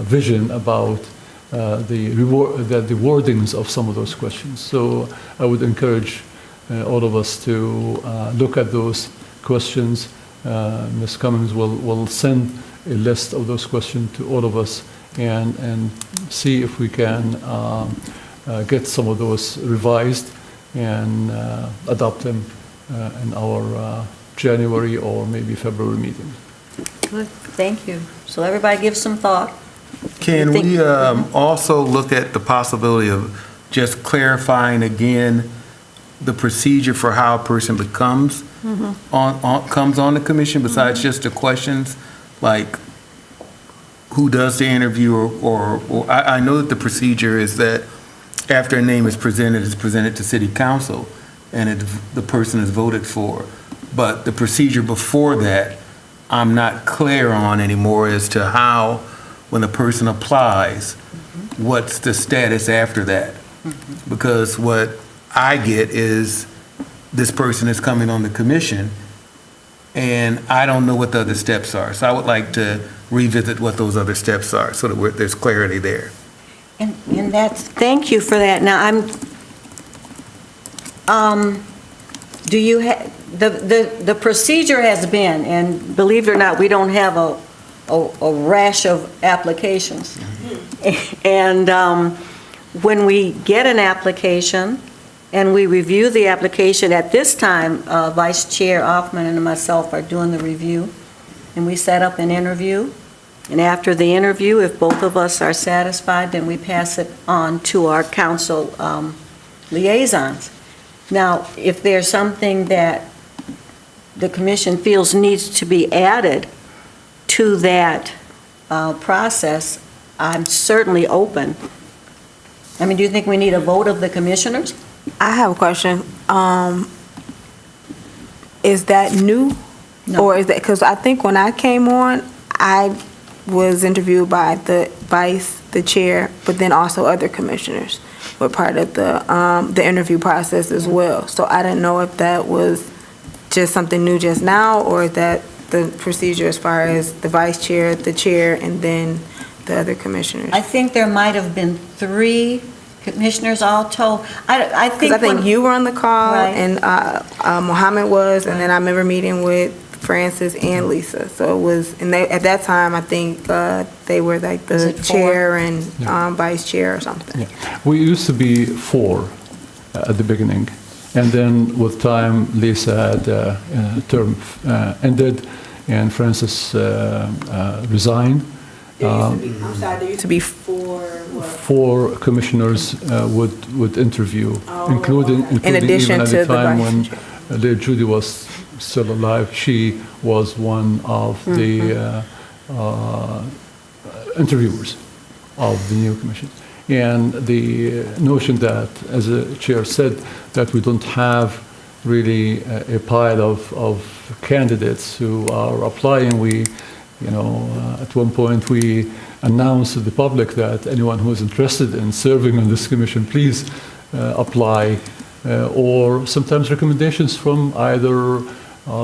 vision about the wordings of some of those questions. So I would encourage all of us to look at those questions. Ms. Cummings will send a list of those questions to all of us and see if we can get some of those revised and adopt them in our January or maybe February meeting. Good, thank you. So everybody give some thought. Can we also look at the possibility of just clarifying again the procedure for how a person becomes comes on the commission, besides just the questions, like who does the interview, or I know that the procedure is that after a name is presented, it's presented to city council, and the person is voted for. But the procedure before that, I'm not clear on anymore as to how, when a person applies, what's the status after that? Because what I get is this person is coming on the commission, and I don't know what the other steps are. So I would like to revisit what those other steps are so that there's clarity there. And thank you for that. Now, do you have, the procedure has been, and believe it or not, we don't have a rash of applications. And when we get an application and we review the application, at this time, Vice Chair Hoffman and myself are doing the review, and we set up an interview. And after the interview, if both of us are satisfied, then we pass it on to our council liaisons. Now, if there's something that the commission feels needs to be added to that process, I'm certainly open. I mean, do you think we need a vote of the commissioners? I have a question. Is that new? No. Or is that, because I think when I came on, I was interviewed by the vice, the chair, but then also other commissioners were part of the interview process as well. So I didn't know if that was just something new just now, or is that the procedure as far as the vice chair, the chair, and then the other commissioners? I think there might have been 3 commissioners all told. I think Because I think you were on the call, Right. and Mohammed was, and then I remember meeting with Francis and Lisa. So it was, and they, at that time, I think they were like Was the it 4? chair and Yeah. vice chair or something. Yeah. We used to be 4 at the beginning, and then with time, Lisa had term ended, and Francis resigned. I'm sorry, there used to be 4, what? 4 commissioners would interview, Oh, including okay. In addition even at to the the time vice when chair. Lady Judy was still alive. She was one of the interviewers of the new commission. And the notion that, as the chair said, that we don't have really a pile of candidates who are applying. We, at one point we announced to the public that anyone who is interested in serving on this commission, please apply, or sometimes recommendations from either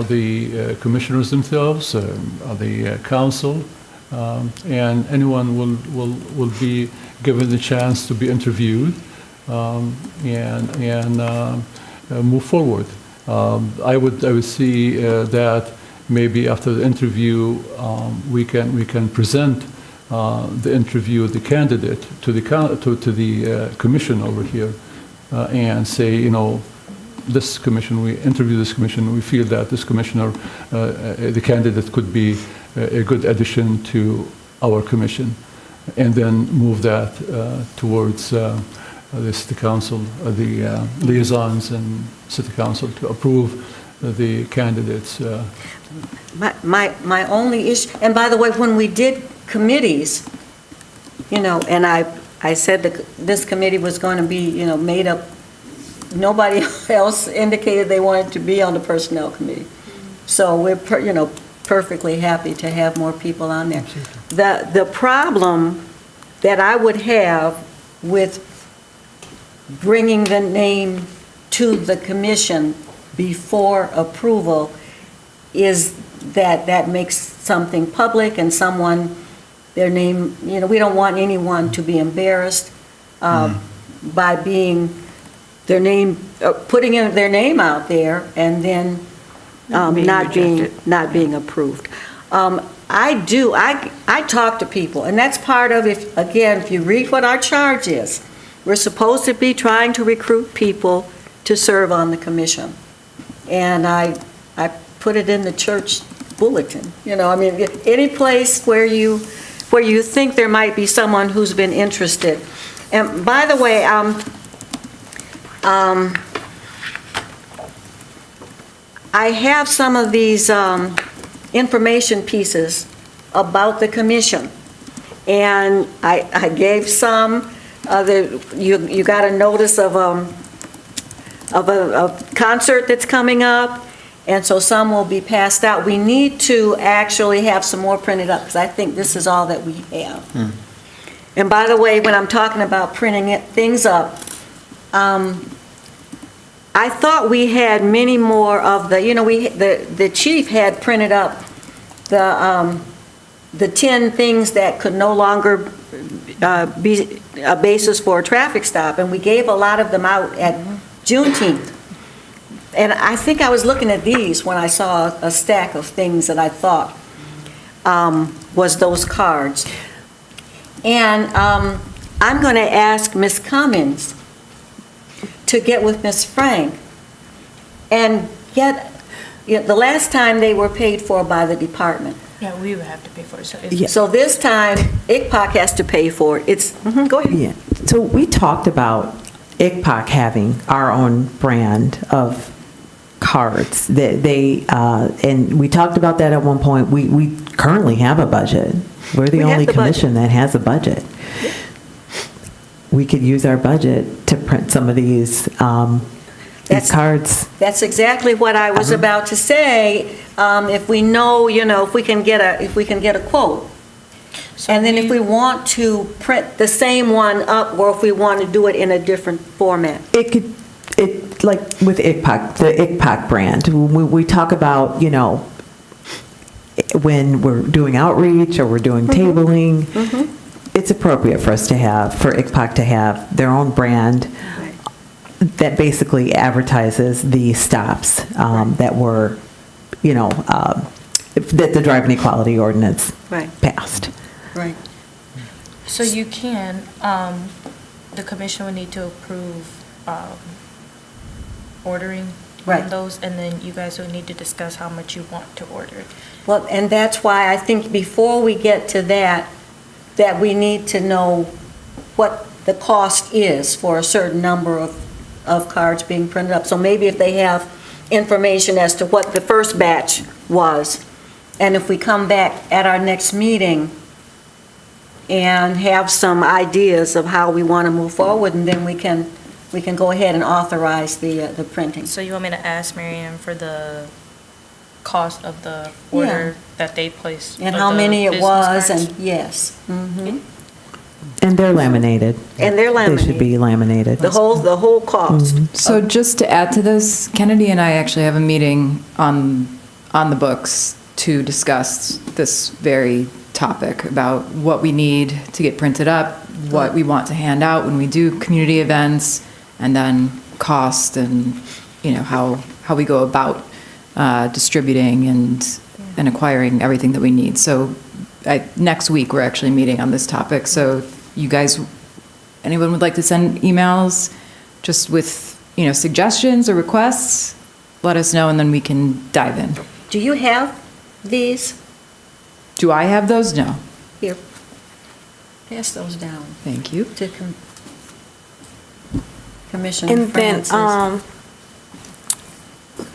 the commissioners themselves, the council, and anyone will be given the chance to be interviewed and move forward. I would see that maybe after the interview, we can present the interview, the candidate to the commission over here, and say, this commission, we interview this commission, we feel that this commissioner, the candidate could be a good addition to our commission, and then move that towards the city council, the liaisons and city council to approve the candidates. My only issue, and by the way, when we did committees, and I I said that this committee was going to be, made up, nobody else indicated they wanted to be on the Personnel Committee. So we're, perfectly happy to have more people on there. The problem that I would have with bringing the name to the commission before approval is that makes something public and their name, we don't want anyone to be embarrassed by being their name, putting in their name out there and then not being approved. I talk to people, and that's part of, if you read what our charge is, we're supposed to be trying to recruit people to serve on the commission. And I put it in the church bulletin, any place where you think there might be someone who's been interested. And by the way, I have some of these information pieces about the commission, and I gave some. You got a notice of a concert that's coming up, and so some will be passed out. We need to actually have some more printed up, because I think this is all that we have. And by the way, when I'm talking about printing things up, I thought we had many more of the chief had printed up the 10 things that could no longer be a basis for a traffic stop, and we gave a lot of them out at Juneteenth. And I think I was looking at these when I saw a stack of things that I thought was those cards. And I'm going to ask Ms. Cummins to get with Ms. Frank and get, the last time they were paid for by the department. Yeah, we would have to pay for it. So this time, ICPOC has to pay for it. Go ahead. Yeah. So we talked about ICPOC having our own brand of cards. And we talked about that at one point. We currently have a budget. We're the only commission that has a budget. We could use our budget to print some of these cards. That's exactly what I was about to say. If we know, if we can get a quote. And then if we want to print the same one up, or if we want to do it in a different format. Like with ICPOC, the ICPOC brand, we talk about, when we're doing outreach or we're doing tabling, it's appropriate for ICPOC to have their own brand that basically advertises the stops that were, that the driving equality ordinance passed. Right. So you can, the commission would need to approve ordering Right. those, and then you guys would need to discuss how much you want to order. Well, and that's why I think before we get to that we need to know what the cost is for a certain number of cards being printed up. So maybe if they have information as to what the first batch was, and if we come back at our next meeting and have some ideas of how we want to move forward, and then we can go ahead and authorize the printing. So you want me to ask Marianne for the cost of the order that they placed? And of how the many it business was, cards? and yes. Mhm. And they're laminated. And they're They should laminated. be laminated. The whole cost. So just to add to this, Kennedy and I actually have a meeting on the books to discuss this very topic about what we need to get printed up, what we want to hand out when we do community events, and then cost and, how we go about distributing and acquiring everything that we need. So next week, we're actually meeting on this topic. So if you guys, anyone would like to send emails just with, suggestions or requests, let us know, and then we can dive in. Do you have these? Do I have those? No. Here. Pass those down Thank you. to Commissioner And then, Francis.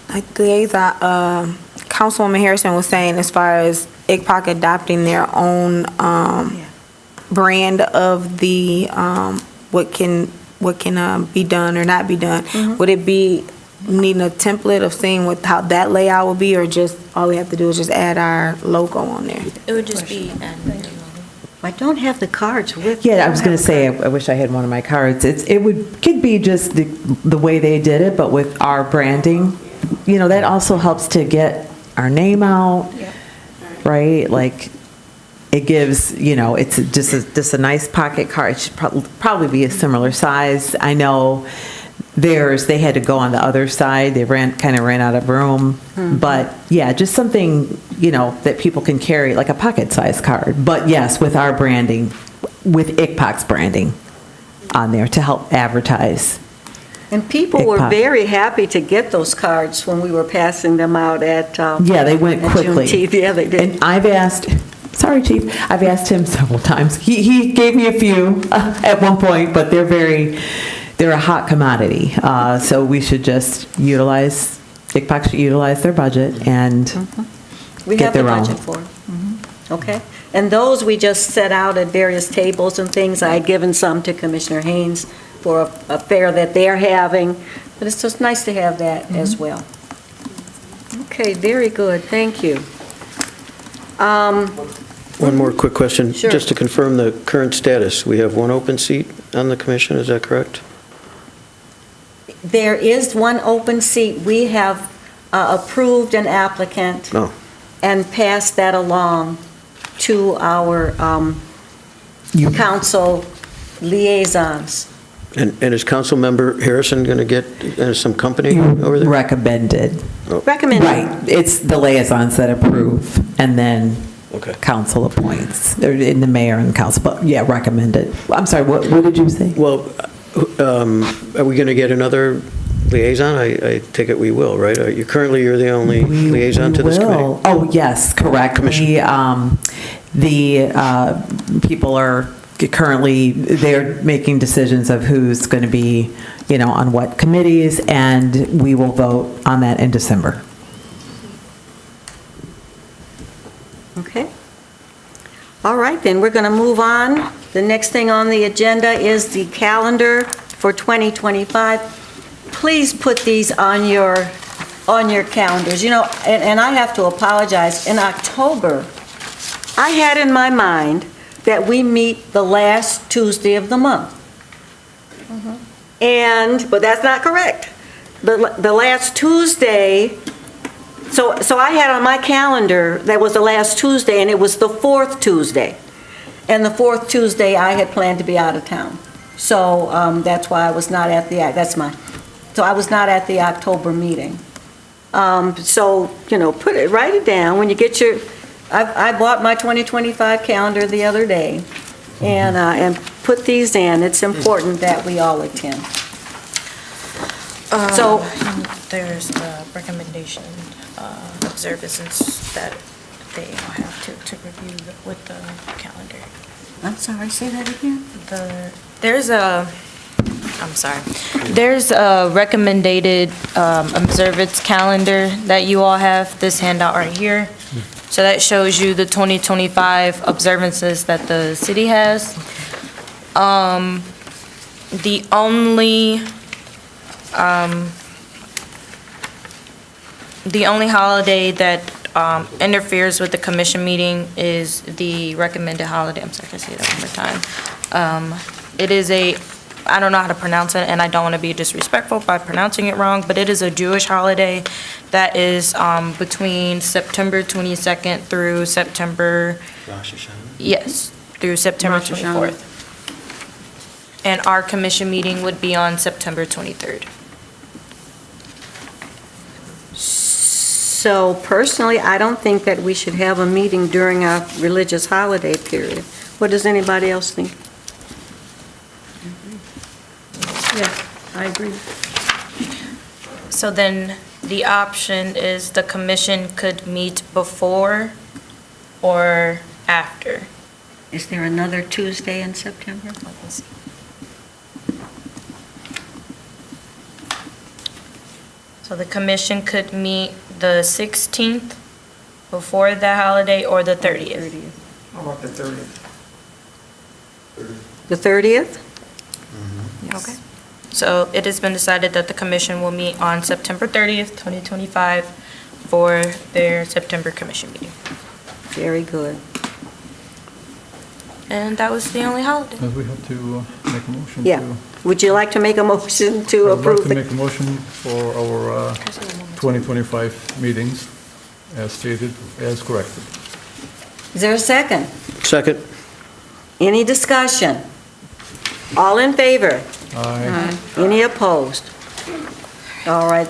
like Councilwoman Harrison was saying, as far as ICPOC adopting their own brand of the, what can be done or not be done. Would it be needing a template of seeing what, how that layout would be, or just, all we have to do is just add our logo on there? It would just be I don't have the cards with. Yeah, I was going to say, I wish I had one of my cards. Could be just the way they did it, but with our branding, you know, that also helps to get our name out, right? Like, it gives, you know, it's just a nice pocket card. It should probably be a similar size. I know they had to go on the other side. They kind of ran out of room. But yeah, just something, you know, that people can carry, like a pocket-sized card. But yes, with our branding, with ICPOC's branding on there to help advertise. And people were ICPOC. very happy to get those cards when we were passing them out at Yeah, they went at quickly. Juneteenth. Yeah, they did. And I've asked, sorry, Chief, I've asked him several times. He gave me a few at one point, but they're a hot commodity. So we should just ICPOC should utilize their budget and We get have the their own. budget for it. Okay? And those we just set out at various tables and things. I had given some to Commissioner Haynes for a fair that they're having, but it's just nice to have that as well. Okay, very good, thank you. One more quick question. Sure. Just to confirm the current status, we have one open seat on the commission, is that correct? There is one open seat. We have approved an applicant No. and passed that along to our council liaisons. And is Councilmember Harrison going to get some company over there? Recommended. Recommended. Right, it's the liaisons that approve, and then Okay. council appoints. They're in the mayor and council, but yeah, recommended. I'm sorry, what did you say? Well, are we going to get another liaison? I take it we will, right? You're the only liaison to this committee? Will. Oh, yes, correct. Commission. The people are currently, they're making decisions of who's going to be, you know, on what committees, and we will vote on that in December. Okay. All right, then, we're going to move on. The next thing on the agenda is the calendar for 2025. Please put these on your calendars. You know, and I have to apologize. In October, I had in my mind that we meet the last Tuesday of the month. But that's not correct. The last Tuesday, so I had on my calendar that was the last Tuesday, and it was the fourth Tuesday. And the fourth Tuesday, I had planned to be out of town. So that's why I was not at so I was not at the October meeting. So, you know, write it down when you get I bought my 2025 calendar the other day, and put these in. It's important that we all attend. So, there's the recommendation observances that they all have to review with the calendar. I'm sorry, say that again? There's a recommended observance calendar that you all have, this handout right here. So that shows you the 2025 observances that the city has. The only holiday that interferes with the commission meeting is the recommended holiday. I'm sorry, I say that one more time. It is I don't know how to pronounce it, and I don't want to be disrespectful by pronouncing it wrong, but it is a Jewish holiday that is between September 22nd through September. Rosh Hashanah? Yes, through September Rosh Hashanah. 24th. And our commission meeting would be on September 23rd. So personally, I don't think that we should have a meeting during our religious holiday period. What does anybody else think? Yes, I agree. So then the option is the commission could meet before or after. Is there another Tuesday in September? Let me see. So the commission could meet the 16th before the holiday or the 30th. How about the 30th? The 30th? Okay. So it has been decided that the commission will meet on September 30th, 2025 for their September commission meeting. Very good. And that was the only holiday. We have to make a motion Yeah. to... Would you like to make a motion to I would like approve to the... make a motion for our 2025 meetings as stated, as corrected. Is there a second? Second? Any discussion? All in favor? Aye. Any opposed? All right,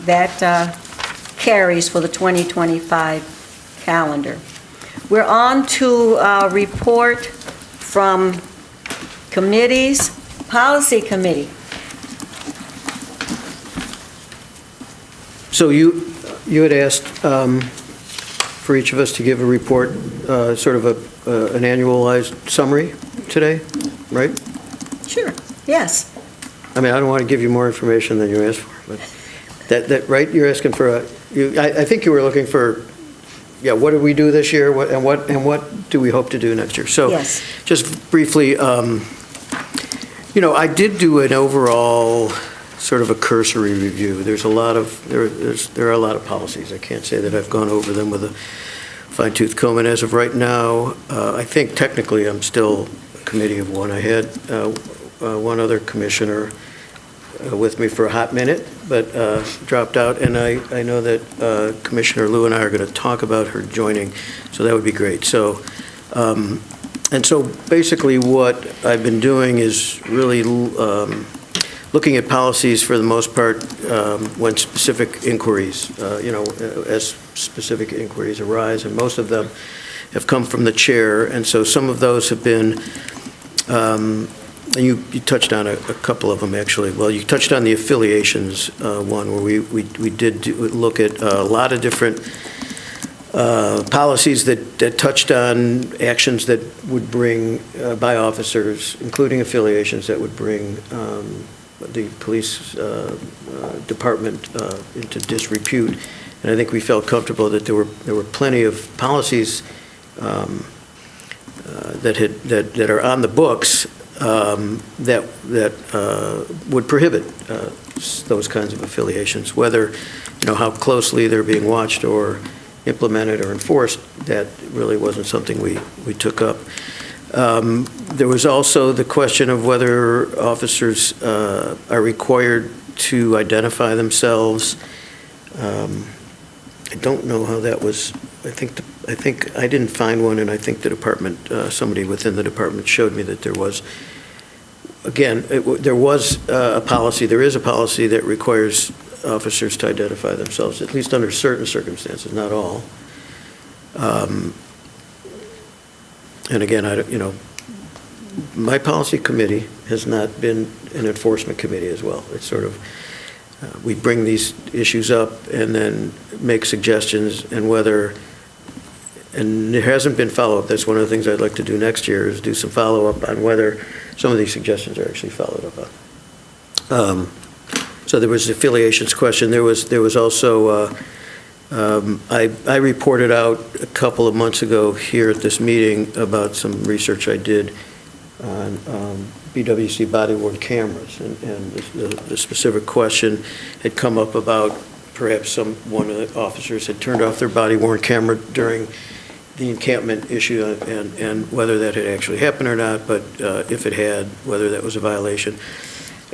that carries for the 2025 calendar. We're on to report from committees. Policy Committee. So you had asked for each of us to give a report, sort of an annualized summary today, right? Sure, yes. I mean, I don't want to give you more information than you asked for, but that, right, you're asking for I think you were looking for, yeah, what did we do this year, and what do we hope to do next year? So, Yes. just briefly, I did do an overall, sort of a cursory review. There are a lot of policies. I can't say that I've gone over them with a fine-tooth comb, and as of right now, I think technically I'm still a committee of one. I had one other commissioner with me for a hot minute, but dropped out, and I know that Commissioner Liu and I are going to talk about her joining, so that would be great. So, and so basically what I've been doing is really looking at policies for the most part when specific inquiries, as specific inquiries arise, and most of them have come from the chair, and so some of those have been, and you touched on a couple of them, actually. Well, you touched on the affiliations one, where we did look at a lot of different policies that touched on actions that would bring, by officers, including affiliations, that would bring the police department into disrepute. And I think we felt comfortable that there were plenty of policies that are on the books that would prohibit those kinds of affiliations, whether, how closely they're being watched or implemented or enforced. That really wasn't something we took up. There was also the question of whether officers are required to identify themselves. I don't know how that was. I think I didn't find one, and I think the department, somebody within the department showed me that there was. Again, there was a policy. There is a policy that requires officers to identify themselves, at least under certain circumstances, not all. And again, my policy committee has not been an enforcement committee as well. It's sort of, we bring these issues up and then make suggestions, and there hasn't been follow-up. That's one of the things I'd like to do next year, is do some follow-up on whether some of these suggestions are actually followed up on. So there was the affiliations question. There was also, I reported out a couple of months ago here at this meeting about some research I did on BWC body-worn cameras, and the specific question had come up about perhaps one of the officers had turned off their body-worn camera during the encampment issue, and whether that had actually happened or not, but if it had, whether that was a violation.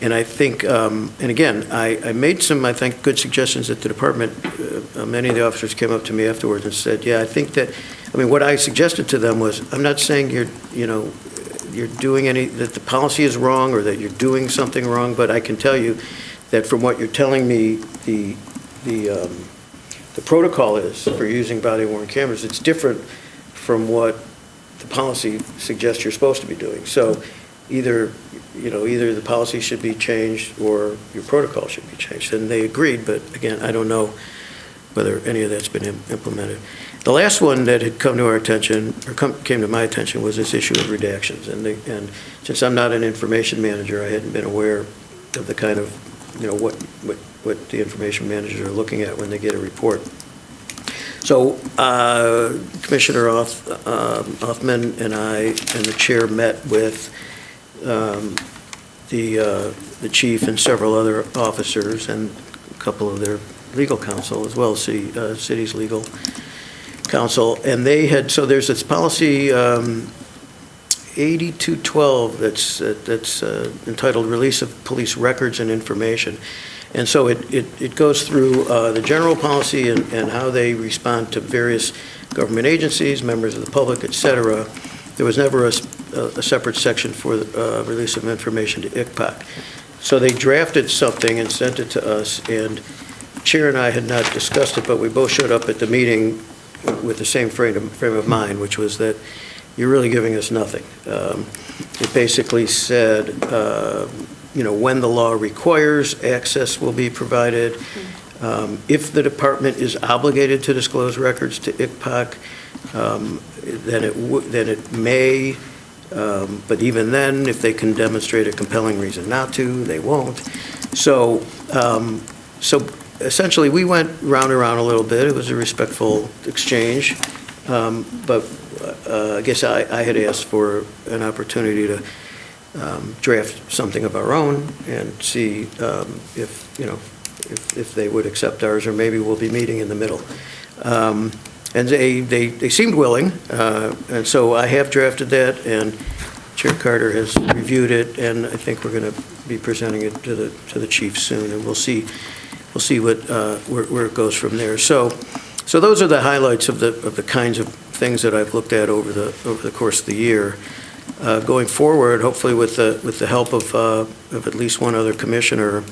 And I think, and again, I made some, I think, good suggestions at the department. Many of the officers came up to me afterwards and said, yeah, I think that, what I suggested to them was, I'm not saying you're doing that the policy is wrong or that you're doing something wrong, but I can tell you that from what you're telling me, the protocol is for using body-worn cameras, it's different from what the policy suggests you're supposed to be doing. So either the policy should be changed or your protocol should be changed. And they agreed, but again, I don't know whether any of that's been implemented. The last one that had come to our attention, or came to my attention, was this issue of redactions. And since I'm not an information manager, I hadn't been aware of the kind of, what the information managers are looking at when they get a report. So Commissioner Hoffman and I and the chair met with the chief and several other officers and a couple of their legal counsel as well, city's legal counsel. And they had, so there's this policy 8212 that's entitled Release of Police Records and Information. And so it goes through the general policy and how they respond to various government agencies, members of the public, et cetera. There was never a separate section for release of information to ICPOC. So they drafted something and sent it to us, and Chair and I had not discussed it, but we both showed up at the meeting with the same frame of mind, which was that you're really giving us nothing. It basically said, when the law requires, access will be provided. If the department is obligated to disclose records to ICPOC, then it may, but even then, if they can demonstrate a compelling reason not to, they won't. So essentially, we went round and round a little bit. It was a respectful exchange, but I guess I had asked for an opportunity to draft something of our own and see if they would accept ours, or maybe we'll be meeting in the middle. And they seemed willing, and so I have drafted that, and Chair Carter has reviewed it, and I think we're going to be presenting it to the chief soon, and we'll see what where it goes from there. So those are the highlights of the kinds of things that I've looked at over the course of the year. Going forward, hopefully with the help of at least one other commissioner,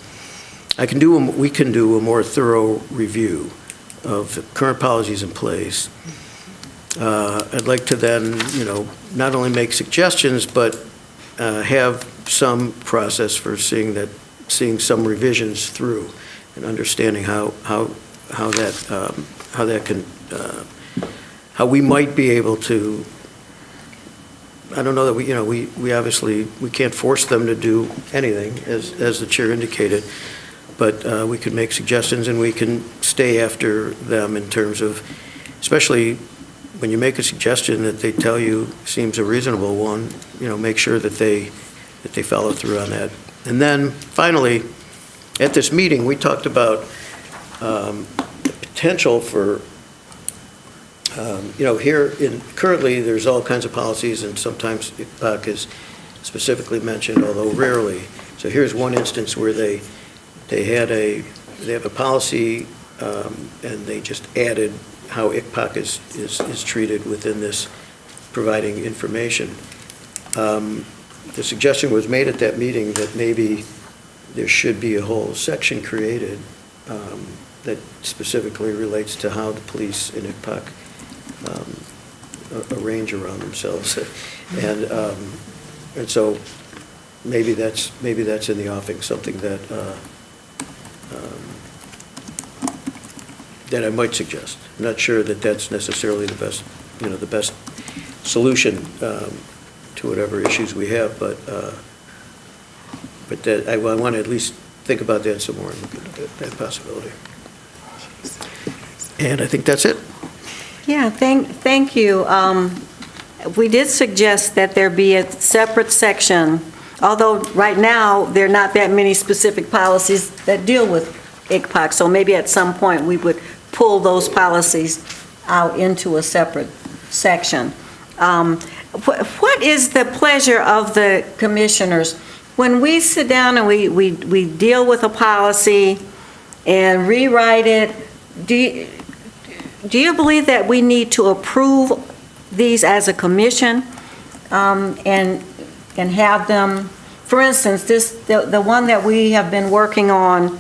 we can do a more thorough review of the current policies in place. I'd like to then, not only make suggestions, but have some process for seeing some revisions through and understanding how we might be able to. I don't know that we obviously can't force them to do anything, as the chair indicated, but we can make suggestions, and we can stay after them in terms of, especially when you make a suggestion that they tell you seems a reasonable one, make sure that they follow through on that. And then finally, at this meeting, we talked about the potential for, currently there's all kinds of policies, and sometimes ICPOC is specifically mentioned, although rarely. So here's one instance where they have a policy, and they just added how ICPOC is treated within this providing information. The suggestion was made at that meeting that maybe there should be a whole section created that specifically relates to how the police in ICPOC arrange around themselves, and so maybe that's in the offing, something that I might suggest. I'm not sure that that's necessarily the best solution to whatever issues we have, but that I want to at least think about that some more and look at that possibility. And I think that's it. Yeah, thank you. We did suggest that there be a separate section, although right now there are not that many specific policies that deal with ICPOC, so maybe at some point we would pull those policies out into a separate section. What is the pleasure of the commissioners? When we sit down and we deal with a policy and rewrite it, do you believe that we need to approve these as a commission and have them, for instance, the one that we have been working on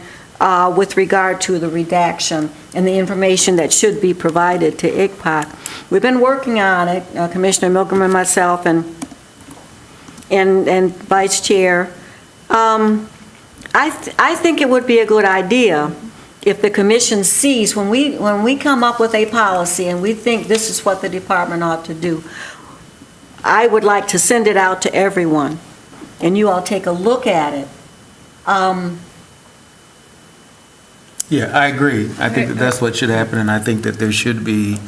with regard to the redaction and the information that should be provided to ICPOC. We've been working on it, Commissioner Milgram and myself and Vice Chair. I think it would be a good idea if the commission sees, when we come up with a policy and we think this is what the department ought to do, I would like to send it out to everyone, and you all take a look at it. Yeah, I agree. I think that that's what should happen, and I think that there should be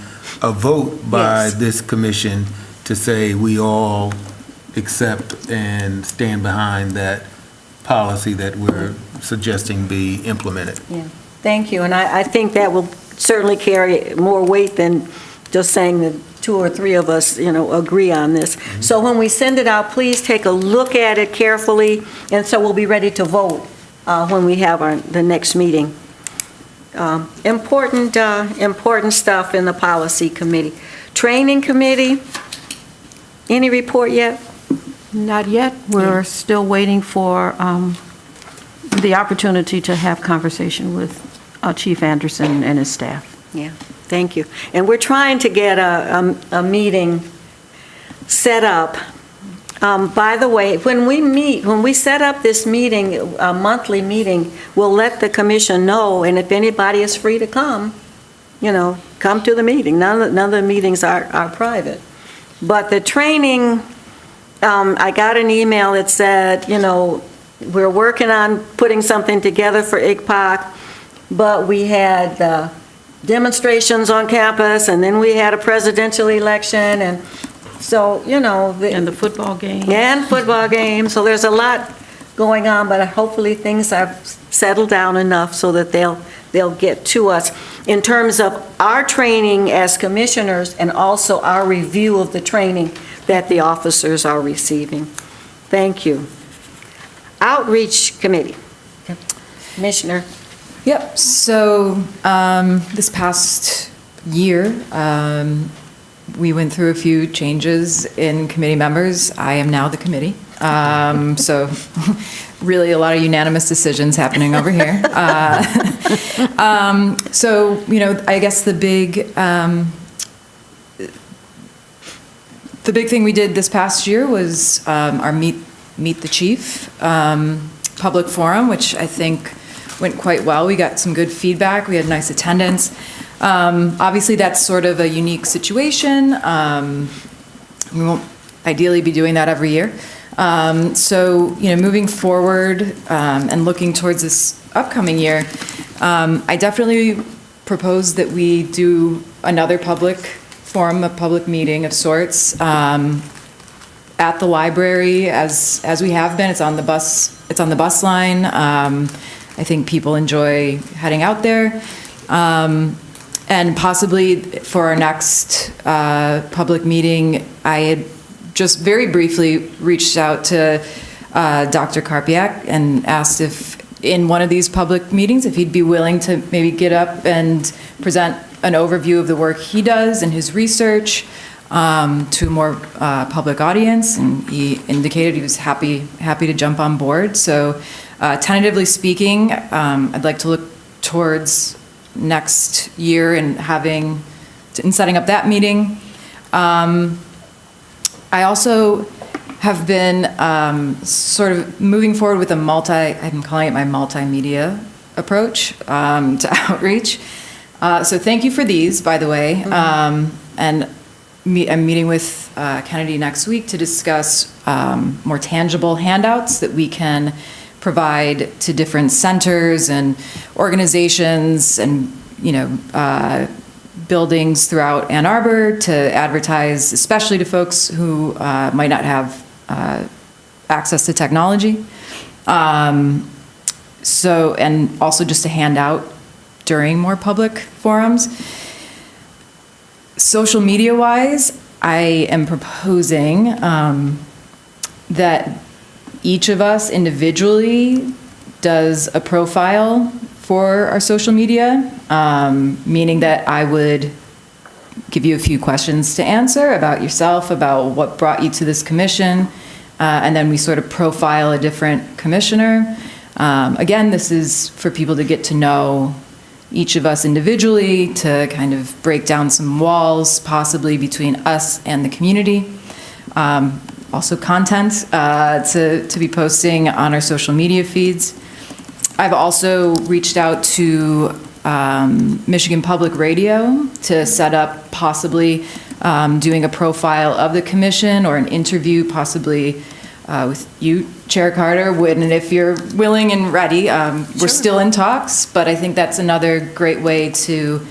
a vote by Yes. this commission to say we all accept and stand behind that policy that we're suggesting be implemented. Yeah, thank you, and I think that will certainly carry more weight than just saying that 2 or 3 of us, agree on this. So when we send it out, please take a look at it carefully, and so we'll be ready to vote when we have the next meeting. Important stuff in the policy committee. Training committee, any report yet? Not yet. We're still waiting for the opportunity to have conversation with Chief Anderson and his staff. Yeah, thank you. And we're trying to get a meeting set up. By the way, when we set up this meeting, a monthly meeting, we'll let the commission know, and if anybody is free to come, come to the meeting. None of the meetings are private. But the training, I got an email that said, we're working on putting something together for ICPOC, but we had demonstrations on campus, and then we had a presidential election, and so, And the football game. and football game, so there's a lot going on, but hopefully things have settled down enough so that they'll get to us. In terms of our training as commissioners and also our review of the training that the officers are receiving. Thank you. Outreach Committee. Commissioner. Yep, so this past year, we went through a few changes in committee members. I am now the committee. So really a lot of unanimous decisions happening over here. So, I guess the big thing we did this past year was our Meet the Chief public forum, which I think went quite well. We got some good feedback. We had nice attendance. Obviously, that's sort of a unique situation. We won't ideally be doing that every year. So, moving forward and looking towards this upcoming year, I definitely propose that we do another public forum, a public meeting of sorts at the library as we have been. It's on the bus line. I think people enjoy heading out there. And possibly for our next public meeting, I had just very briefly reached out to Dr. Karpiak and asked if in one of these public meetings, if he'd be willing to maybe get up and present an overview of the work he does and his research to a more public audience. And he indicated he was happy to jump on board. So tentatively speaking, I'd like to look towards next year and setting up that meeting. I also have been sort of moving forward with I'm calling it my multimedia approach to outreach. So thank you for these, by the way. And I'm meeting with Kennedy next week to discuss more tangible handouts that we can provide to different centers and organizations and, buildings throughout Ann Arbor to advertise, especially to folks who might not have access to technology. So, and also just to hand out during more public forums. Social media-wise, I am proposing that each of us individually does a profile for our social media, meaning that I would give you a few questions to answer about yourself, about what brought you to this commission, and then we sort of profile a different commissioner. Again, this is for people to get to know each of us individually, to kind of break down some walls possibly between us and the community. Also content to be posting on our social media feeds. I've also reached out to Michigan Public Radio to set up possibly doing a profile of the commission or an interview possibly with you, Chair Carter, and if you're willing and ready, we're still in talks, but I think that's another great way to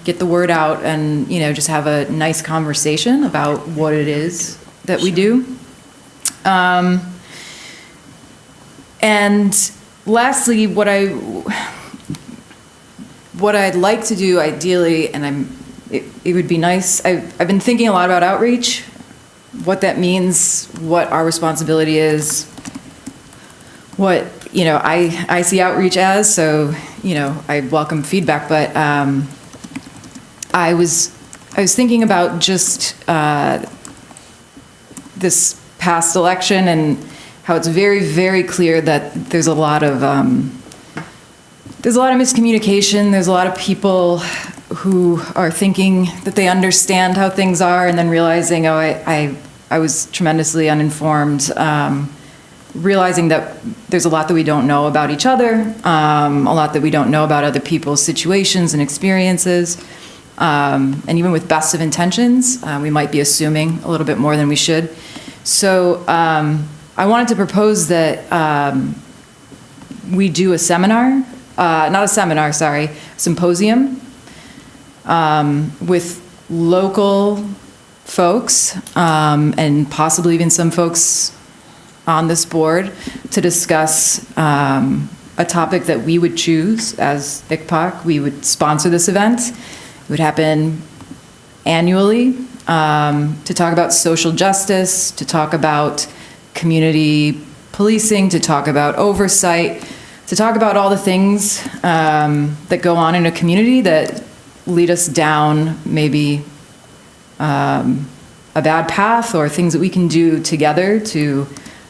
get the word out and, just have a nice conversation about what it is that we do. And lastly, what I'd like to do ideally, and it would be nice, I've been thinking a lot about outreach, what that means, what our responsibility is, what, I see outreach as, so, I welcome feedback, but I was thinking about just this past election and how it's very, very clear that there's a lot of miscommunication. There's a lot of people who are thinking that they understand how things are and then realizing, I was tremendously uninformed, realizing that there's a lot that we don't know about each other, a lot that we don't know about other people's situations and experiences. And even with best of intentions, we might be assuming a little bit more than we should. So I wanted to propose that we do a seminar, symposium with local folks and possibly even some folks on this board to discuss a topic that we would choose as ICPOC. We would sponsor this event. It would happen annually to talk about social justice, to talk about community policing, to talk about oversight, to talk about all the things that go on in a community that lead us down maybe a bad path, or things that we can do together to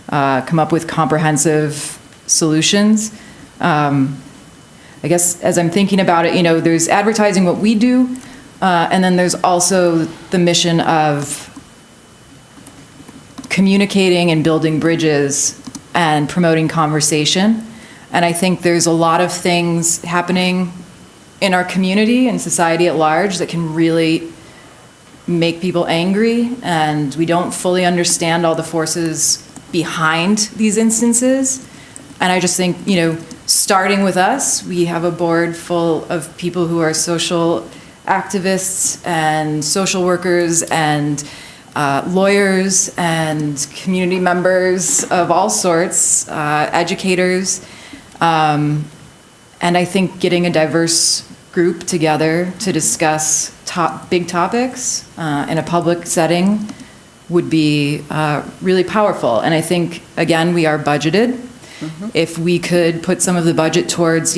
come up with comprehensive solutions. I guess as I'm thinking about it, there's advertising what we do, and then there's also the mission of communicating and building bridges and promoting conversation. And I think there's a lot of things happening in our community and society at large that can really make people angry, and we don't fully understand all the forces behind these instances. And I just think, starting with us, we have a board full of people who are social activists and social workers and lawyers and community members of all sorts, educators. And I think getting a diverse group together to discuss big topics in a public setting would be really powerful. And I think, again, we are budgeted. Mm-hmm. If we could put some of the budget towards,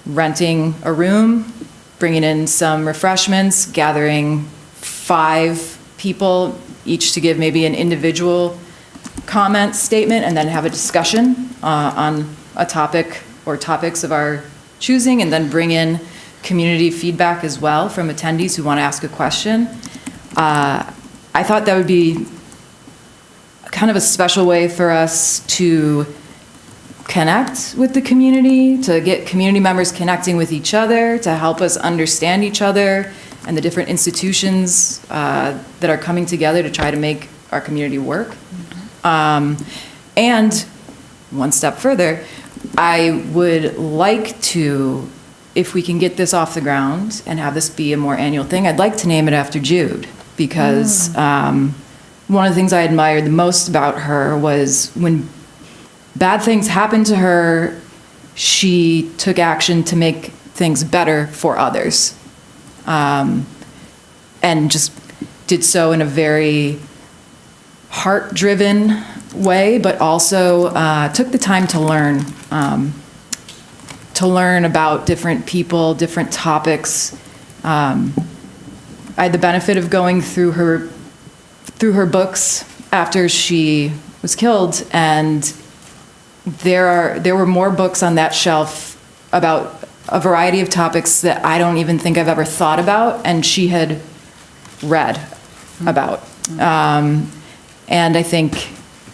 renting a room, bringing in some refreshments, gathering 5 people, each to give maybe an individual comment statement, and then have a discussion on a topic or topics of our choosing, and then bring in community feedback as well from attendees who want to ask a question. I thought that would be kind of a special way for us to connect with the community, to get community members connecting with each other, to help us understand each other and the different institutions that are coming together to try to make our community work. Mm-hmm. And one step further, I would like to, if we can get this off the ground and have this be a more annual thing, I'd like to name it after Jude, because one of the things I admired the most about her was when bad things happened to her, she took action to make things better for others. And just did so in a very heart-driven way, but also took the time to learn about different people, different topics. I had the benefit of going through her books after she was killed, and there were more books on that shelf about a variety of topics that I don't even think I've ever thought about, and she had read about. And I think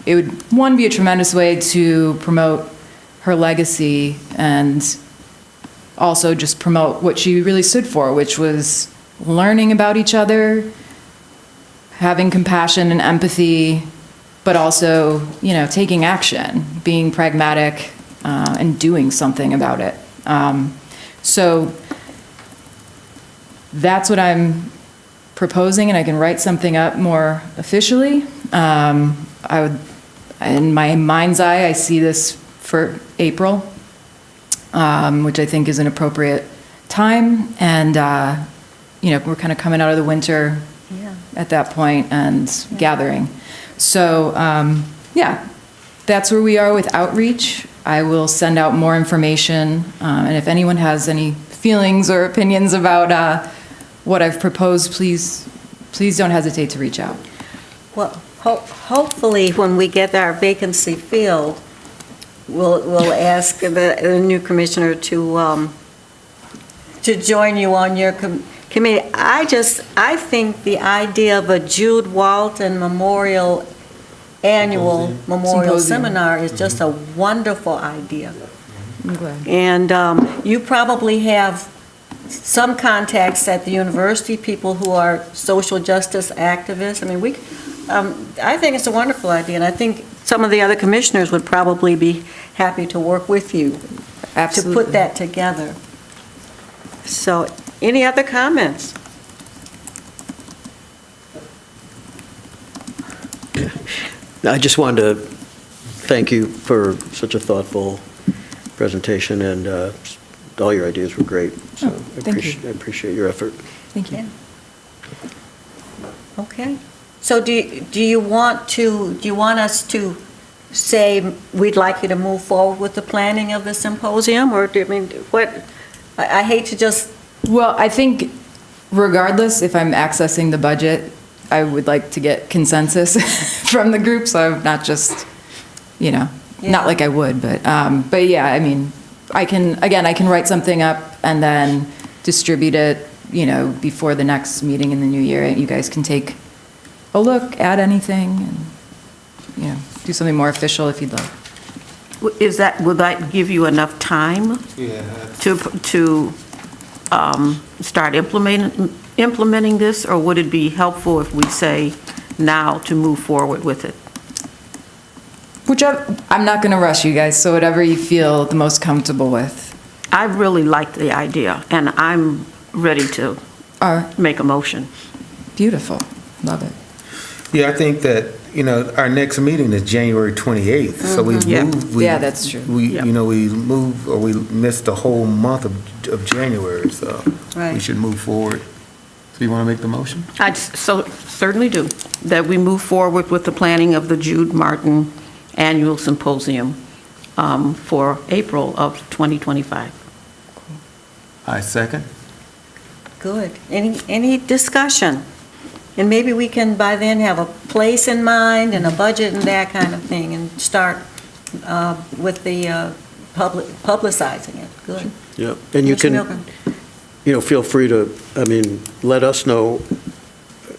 it would, one, be a tremendous way to promote her legacy, and also just promote what she really stood for, which was learning about each other, having compassion and empathy, but also, taking action, being pragmatic, and doing something about it. So that's what I'm proposing, and I can write something up more officially. In my mind's eye, I see this for April, which I think is an appropriate time. And, we're kind of coming out of the winter at that point and gathering. So, that's where we are with outreach. I will send out more information. And if anyone has any feelings or opinions about what I've proposed, please don't hesitate to reach out. Well, hopefully, when we get our vacancy filled, we'll ask the new commissioner to join you on your committee. I think the idea of a Jude Walton Memorial Annual Memorial Seminar is just a wonderful idea. I'm glad. And you probably have some contacts at the university, people who are social justice activists. I mean, I think it's a wonderful idea, and I think some of the other commissioners would probably be happy to work with you Absolutely. to put that together. So, any other comments? I just wanted to thank you for such a thoughtful presentation, and all your ideas were great. So thank you. I appreciate your effort. Thank you. Okay. So do you want us to say we'd like you to move forward with the planning of the symposium, or I hate to just. Well, I think regardless, if I'm accessing the budget, I would like to get consensus from the group, so I'm not just, not like I would, but yeah, I mean, I can write something up and then distribute it, before the next meeting in the new year. You guys can take a look, add anything, and, do something more official if you'd like. Will that give you enough time to start implementing this, or would it be helpful if we say now to move forward with it? I'm not going to rush you guys, so whatever you feel the most comfortable with. I really like the idea, and I'm ready to make a motion. Beautiful. Love it. Yeah, I think that, our next meeting is January 28th, so we moved. Yeah, that's true. We moved, or we missed the whole month of January, so Right. we should move forward. So you want to make the motion? I certainly do, that we move forward with the planning of the Jude Martin Annual Symposium for April of 2025. I second. Good. Any discussion? And maybe we can by then have a place in mind and a budget and that kind of thing, and start with the publicizing it. Good. Yeah, and you Mr. can, Milgren. feel free to, let us know.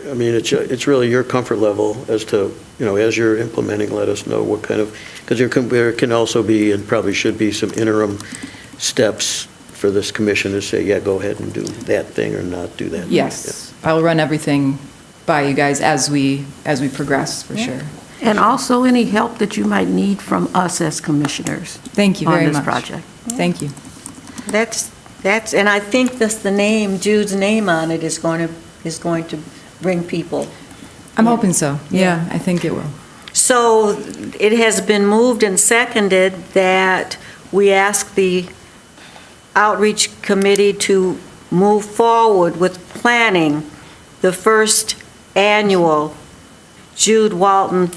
It's really your comfort level as to, as you're implementing, let us know what kind of, because there can also be, and probably should be, some interim steps for this commission to say, yeah, go ahead and do that thing or not do that. Yes, I'll run everything by you guys as we progress, for sure. And also any help that you might need from us as commissioners. Thank you very much. On this project. Thank you. That's, and I think that's the name, Jude's name on it is going to bring people. I'm hoping so. Yeah, I think it will. So it has been moved and seconded that we ask the outreach committee to move forward with planning the first annual Jude Walton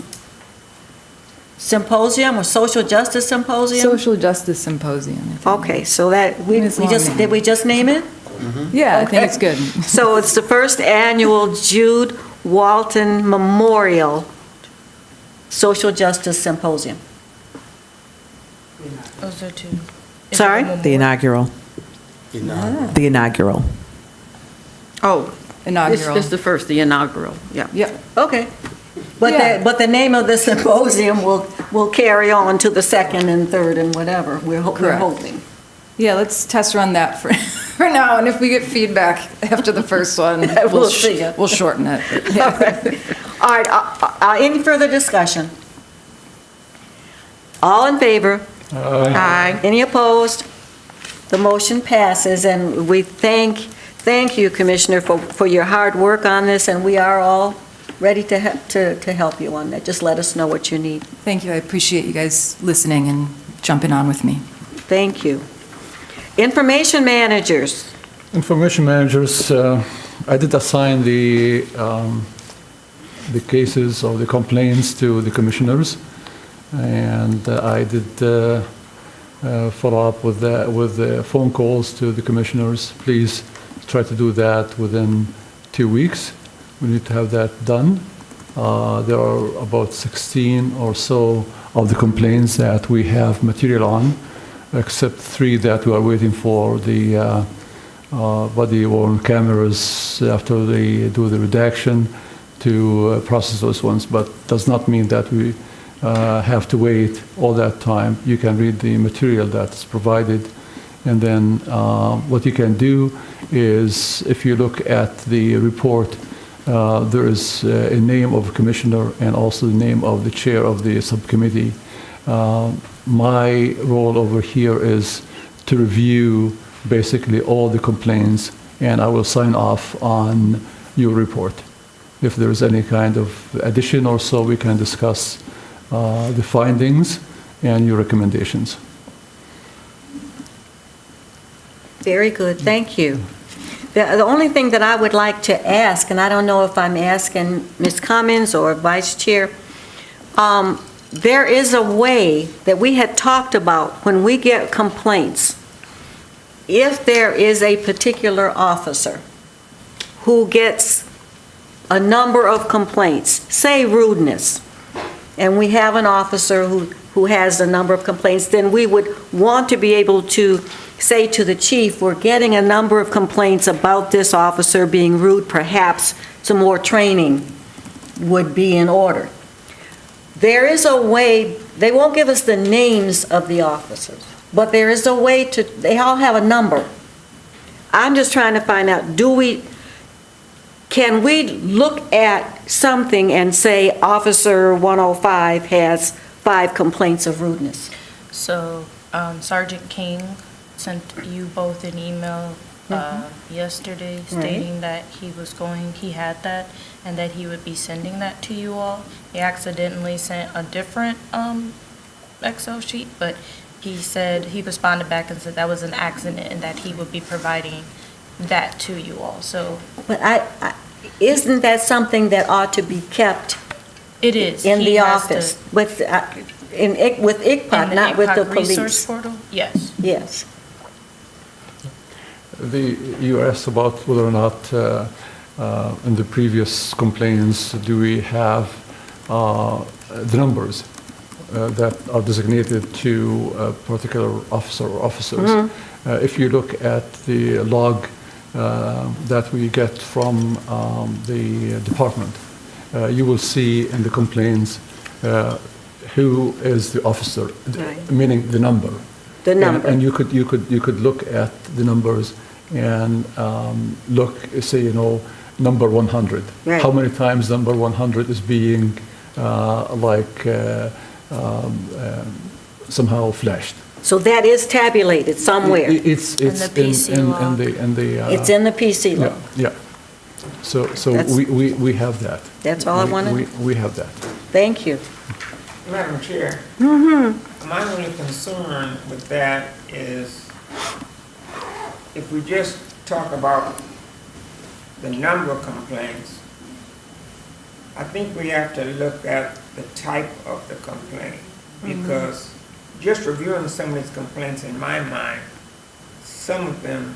Symposium or Social Justice Symposium? Social Justice Symposium. I think. Okay, so that, did we just name it? Yeah, I think it's good. So it's the first annual Jude Walton Memorial Social Justice Symposium. Those are two. Sorry? The inaugural. The inaugural. Oh, Inaugural. This is the first, the inaugural, yeah. Yep. Okay. But Yeah. but the name of the symposium will carry on to the second and third and whatever, we're Correct. hoping. Yeah, let's test run that for now, and if we get feedback after the first one, We'll see. we'll shorten it. All right, any further discussion? All in favor? Aye. Any opposed? The motion passes, and we thank you, Commissioner, for your hard work on this, and we are all ready to help you on that. Just let us know what you need. Thank you. I appreciate you guys listening and jumping on with me. Thank you. Information managers. Information managers, I did assign the cases or the complaints to the commissioners, and I did follow up with the phone calls to the commissioners. Please try to do that within 2 weeks. We need to have that done. There are about 16 or so of the complaints that we have material on, except 3 that we are waiting for the body-worn cameras after they do the redaction to process those ones, but does not mean that we have to wait all that time. You can read the material that's provided, and then what you can do is, if you look at the report, there is a name of a commissioner and also the name of the chair of the subcommittee. My role over here is to review basically all the complaints, and I will sign off on your report. If there's any kind of addition or so, we can discuss the findings and your recommendations. Very good, thank you. The only thing that I would like to ask, and I don't know if I'm asking Ms. Cummins or Vice Chair, there is a way that we had talked about when we get complaints. If there is a particular officer who gets a number of complaints, say rudeness, and we have an officer who has a number of complaints, then we would want to be able to say to the chief, we're getting a number of complaints about this officer being rude, perhaps some more training would be in order. There is a way, they won't give us the names of the officers, but there is a way to, they all have a number. I'm just trying to find out, can we look at something and say Officer 105 has 5 complaints of rudeness? So Sergeant King sent you both an email yesterday stating that he had that and that he would be sending that to you all. He accidentally sent a different Excel sheet, but he said, he responded back and said that was an accident and that he would be providing that to you all. So, But isn't that something that ought to be kept it is. in He the has office to- with ICPOC, in not with the ICPOC resource police? portal? Yes. Yes. You asked about whether or not in the previous complaints, do we have the numbers that are designated to a particular officer or officers. If you look at the log that we get from the department, you will see in the complaints who is the officer, Right. meaning the number. The number. And you could look at the numbers and look, say, number 100. Right. How many times number 100 is being somehow flashed? So that is tabulated somewhere. It's In the PC log. in the It's in the PC yeah, log. yeah. So That's- we have that. That's all I wanted. We have that. Thank you. Madam Chair. My only concern with that is if we just talk about the number of complaints, I think we have to look at the type of the complaint, because just reviewing some of these complaints, in my mind, some of them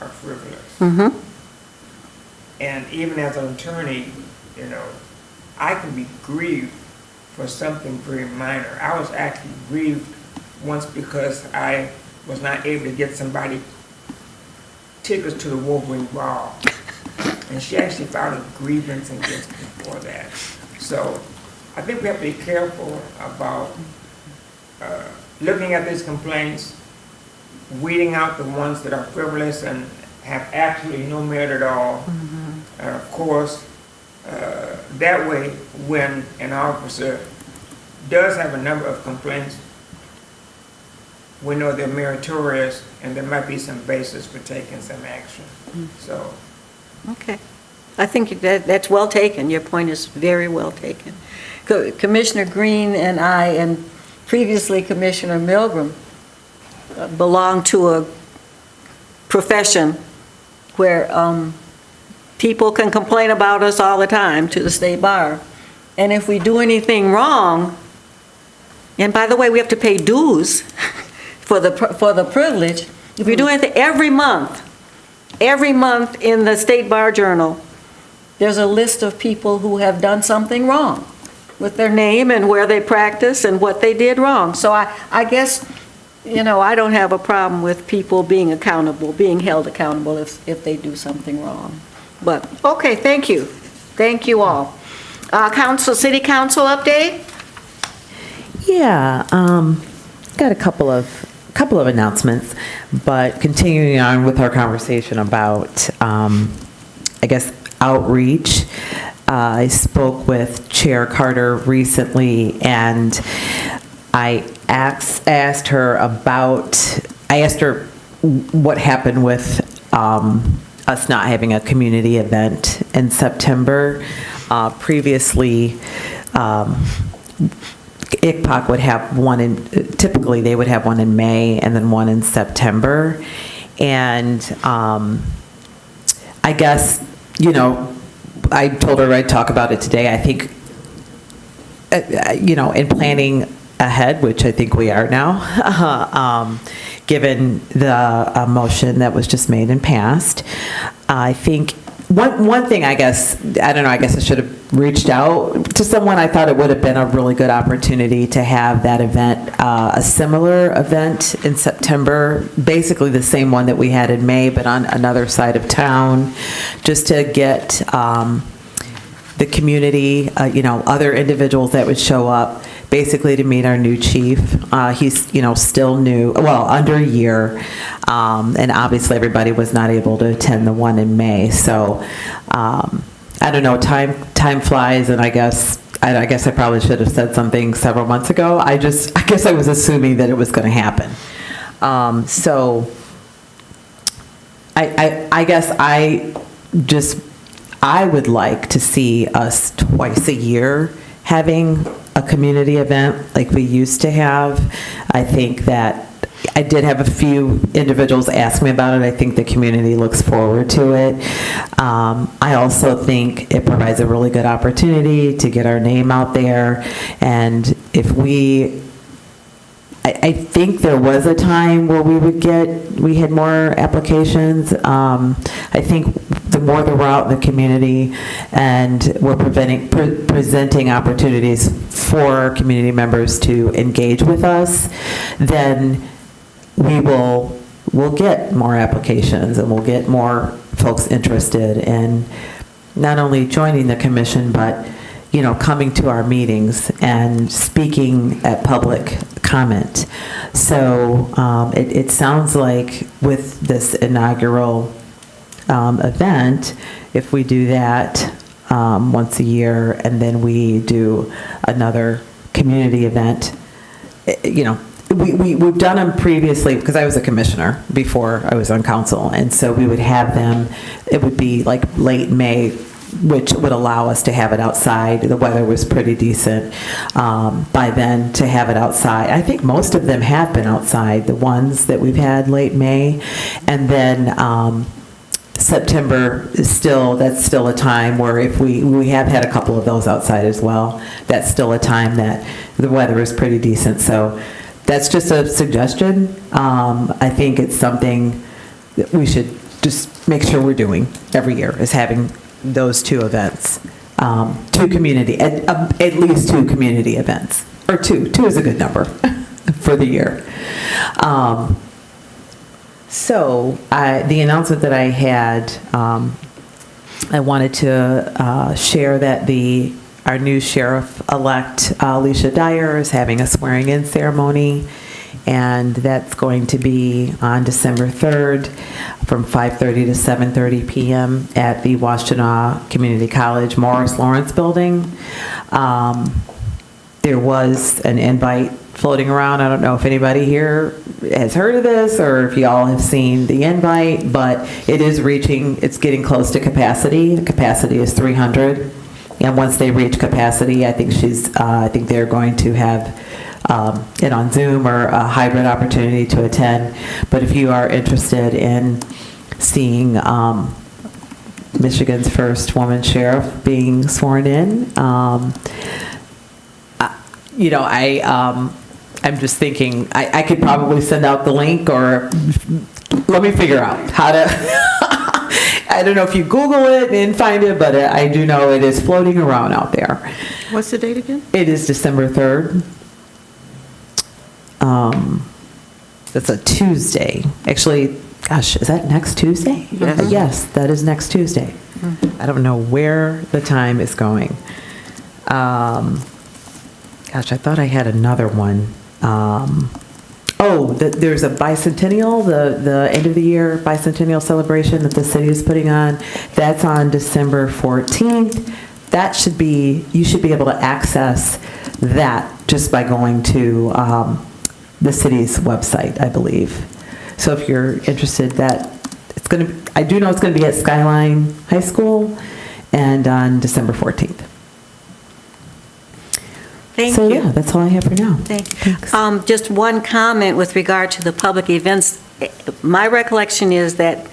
are frivolous. And even as an attorney, I can be grieved for something very minor. I was actually grieved once because I was not able to get somebody tickets to the Wolverine Ball. And she actually filed a grievance against me for that. So I think we have to be careful about looking at these complaints, weeding out the ones that are frivolous and have absolutely no merit at all. Of course, that way, when an officer does have a number of complaints, we know they're meritorious, and there might be some basis for taking some action. So, Okay. I think that's well taken. Your point is very well taken. Commissioner Green and I, and previously Commissioner Milgram, belong to a profession where people can complain about us all the time to the state bar. And if we do anything wrong, and by the way, we have to pay dues for the privilege. If we do anything, every month in the State Bar Journal, there's a list of people who have done something wrong with their name and where they practice and what they did wrong. So I guess, I don't have a problem with people being accountable, being held accountable if they do something wrong. But, okay, thank you. Thank you all. City Council update? Yeah, got a couple of announcements, but continuing on with our conversation about, outreach. I spoke with Chair Carter recently, and I asked her what happened with us not having a community event in September. Previously, ICPOC would have typically they would have one in May and then one in September. And I guess, I told her I'd talk about it today. I think, in planning ahead, which I think we are now, given the motion that was just made and passed, I think one thing, I guess I should have reached out to someone. I thought it would have been a really good opportunity to have that event, a similar event in September, basically the same one that we had in May, but on another side of town, just to get the community, other individuals that would show up, basically to meet our new chief. He's, still new, under a year, and obviously everybody was not able to attend the one in May. So, I don't know, time flies, and I guess I probably should have said something several months ago. I guess I was assuming that it was going to happen. So, I guess I would like to see us twice a year having a community event like we used to have. I think that I did have a few individuals ask me about it. I think the community looks forward to it. I also think it provides a really good opportunity to get our name out there. And if I think there was a time where we had more applications. I think the more that we're out in the community and we're presenting opportunities for our community members to engage with us, then we'll get more applications and we'll get more folks interested in not only joining the commission, but coming to our meetings and speaking at public comment. So it sounds like with this inaugural event, if we do that once a year and then we do another community event, we've done them previously because I was a commissioner before I was on council, and so we would have them, it would be like late May, which would allow us to have it outside. The weather was pretty decent by then to have it outside. I think most of them have been outside, the ones that we've had late May. And then September is that's still a time where if we have had a couple of those outside as well, that's still a time that the weather is pretty decent. So that's just a suggestion. I think it's something that we should just make sure we're doing every year, is having those two events, at least two community events, or two is a good number for the year. So the announcement that I had, I wanted to share that our new sheriff-elect, Alicia Dyer, is having a swearing-in ceremony, and that's going to be on December 3rd from 5:30 to 7:30 p.m. at the Washtenaw Community College Morris Lawrence Building. There was an invite floating around. I don't know if anybody here has heard of this or if y'all have seen the invite, but it is it's getting close to capacity. The capacity is 300. And once they reach capacity, I think they're going to have it on Zoom or a hybrid opportunity to attend. But if you are interested in seeing Michigan's first woman sheriff being sworn in, I'm just thinking, I could probably send out the link, or let me figure out how to, I don't know if you Google it and find it, but I do know it is floating around out there. What's the date again? It is December 3rd. That's a Tuesday. Actually, gosh, is that next Tuesday? Yes. Yes, that is next Tuesday. I don't know where the time is going. Gosh, I thought I had another one. There's a bicentennial, the end of the year bicentennial celebration that the city is putting on. That's on December 14th. You should be able to access that just by going to the city's website, I believe. So if you're interested, I do know it's going to be at Skyline High School and on December 14th. Thank So you. yeah, that's all I have for now. Thank you. Thanks. Just one comment with regard to the public events. My recollection is that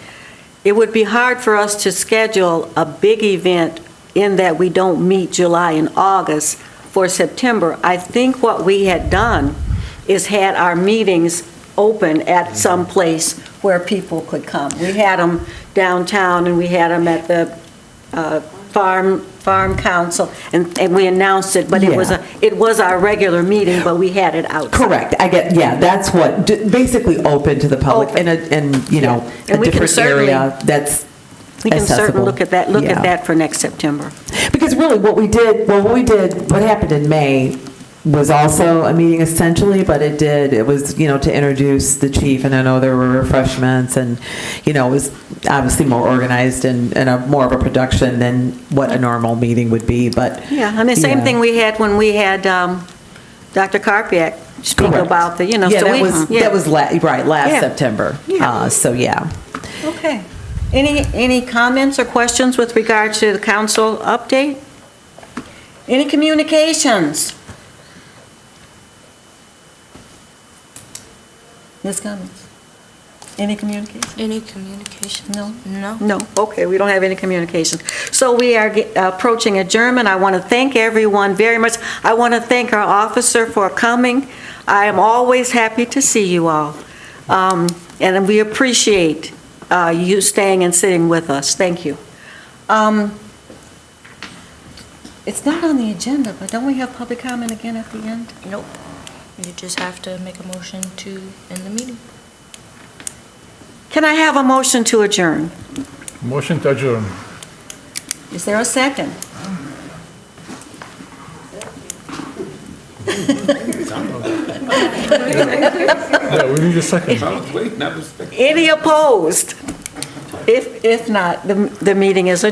it would be hard for us to schedule a big event in that we don't meet July and August for September. I think what we had done is had our meetings open at some place where people could come. We had them downtown, and we had them at the farm council, and we announced it, but it was our regular meeting, but we had it outside. Correct. That's what, basically open to the public Open. And And a we can different certainly- area that's We can certainly accessible. look at Yeah. that for next September. Because really what happened in May was also a meeting essentially, but it was, to introduce the chief, and I know there were refreshments, and, it was obviously more organized and more of a production than what a normal meeting would be, but. Yeah, and the same thing we had when we had Dr. Karpiak speak Correct. about the, Yeah, that was last Yeah. September. Yeah. So, yeah. Okay. Any comments or questions with regard to the council update? Any communications? Ms. Cummings? Any communication? Any communication? No? No. No, okay, we don't have any communications. So we are approaching adjournment. I want to thank everyone very much. I want to thank our officer for coming. I am always happy to see you all. And we appreciate you staying and sitting with us. Thank you. It's not on the agenda, but don't we have public comment again at the end? Nope. You just have to make a motion to end the meeting. Can I have a motion to adjourn? Motion to adjourn. Is there a second? Yeah, we need a second. Any opposed? If not, the meeting is adjourned.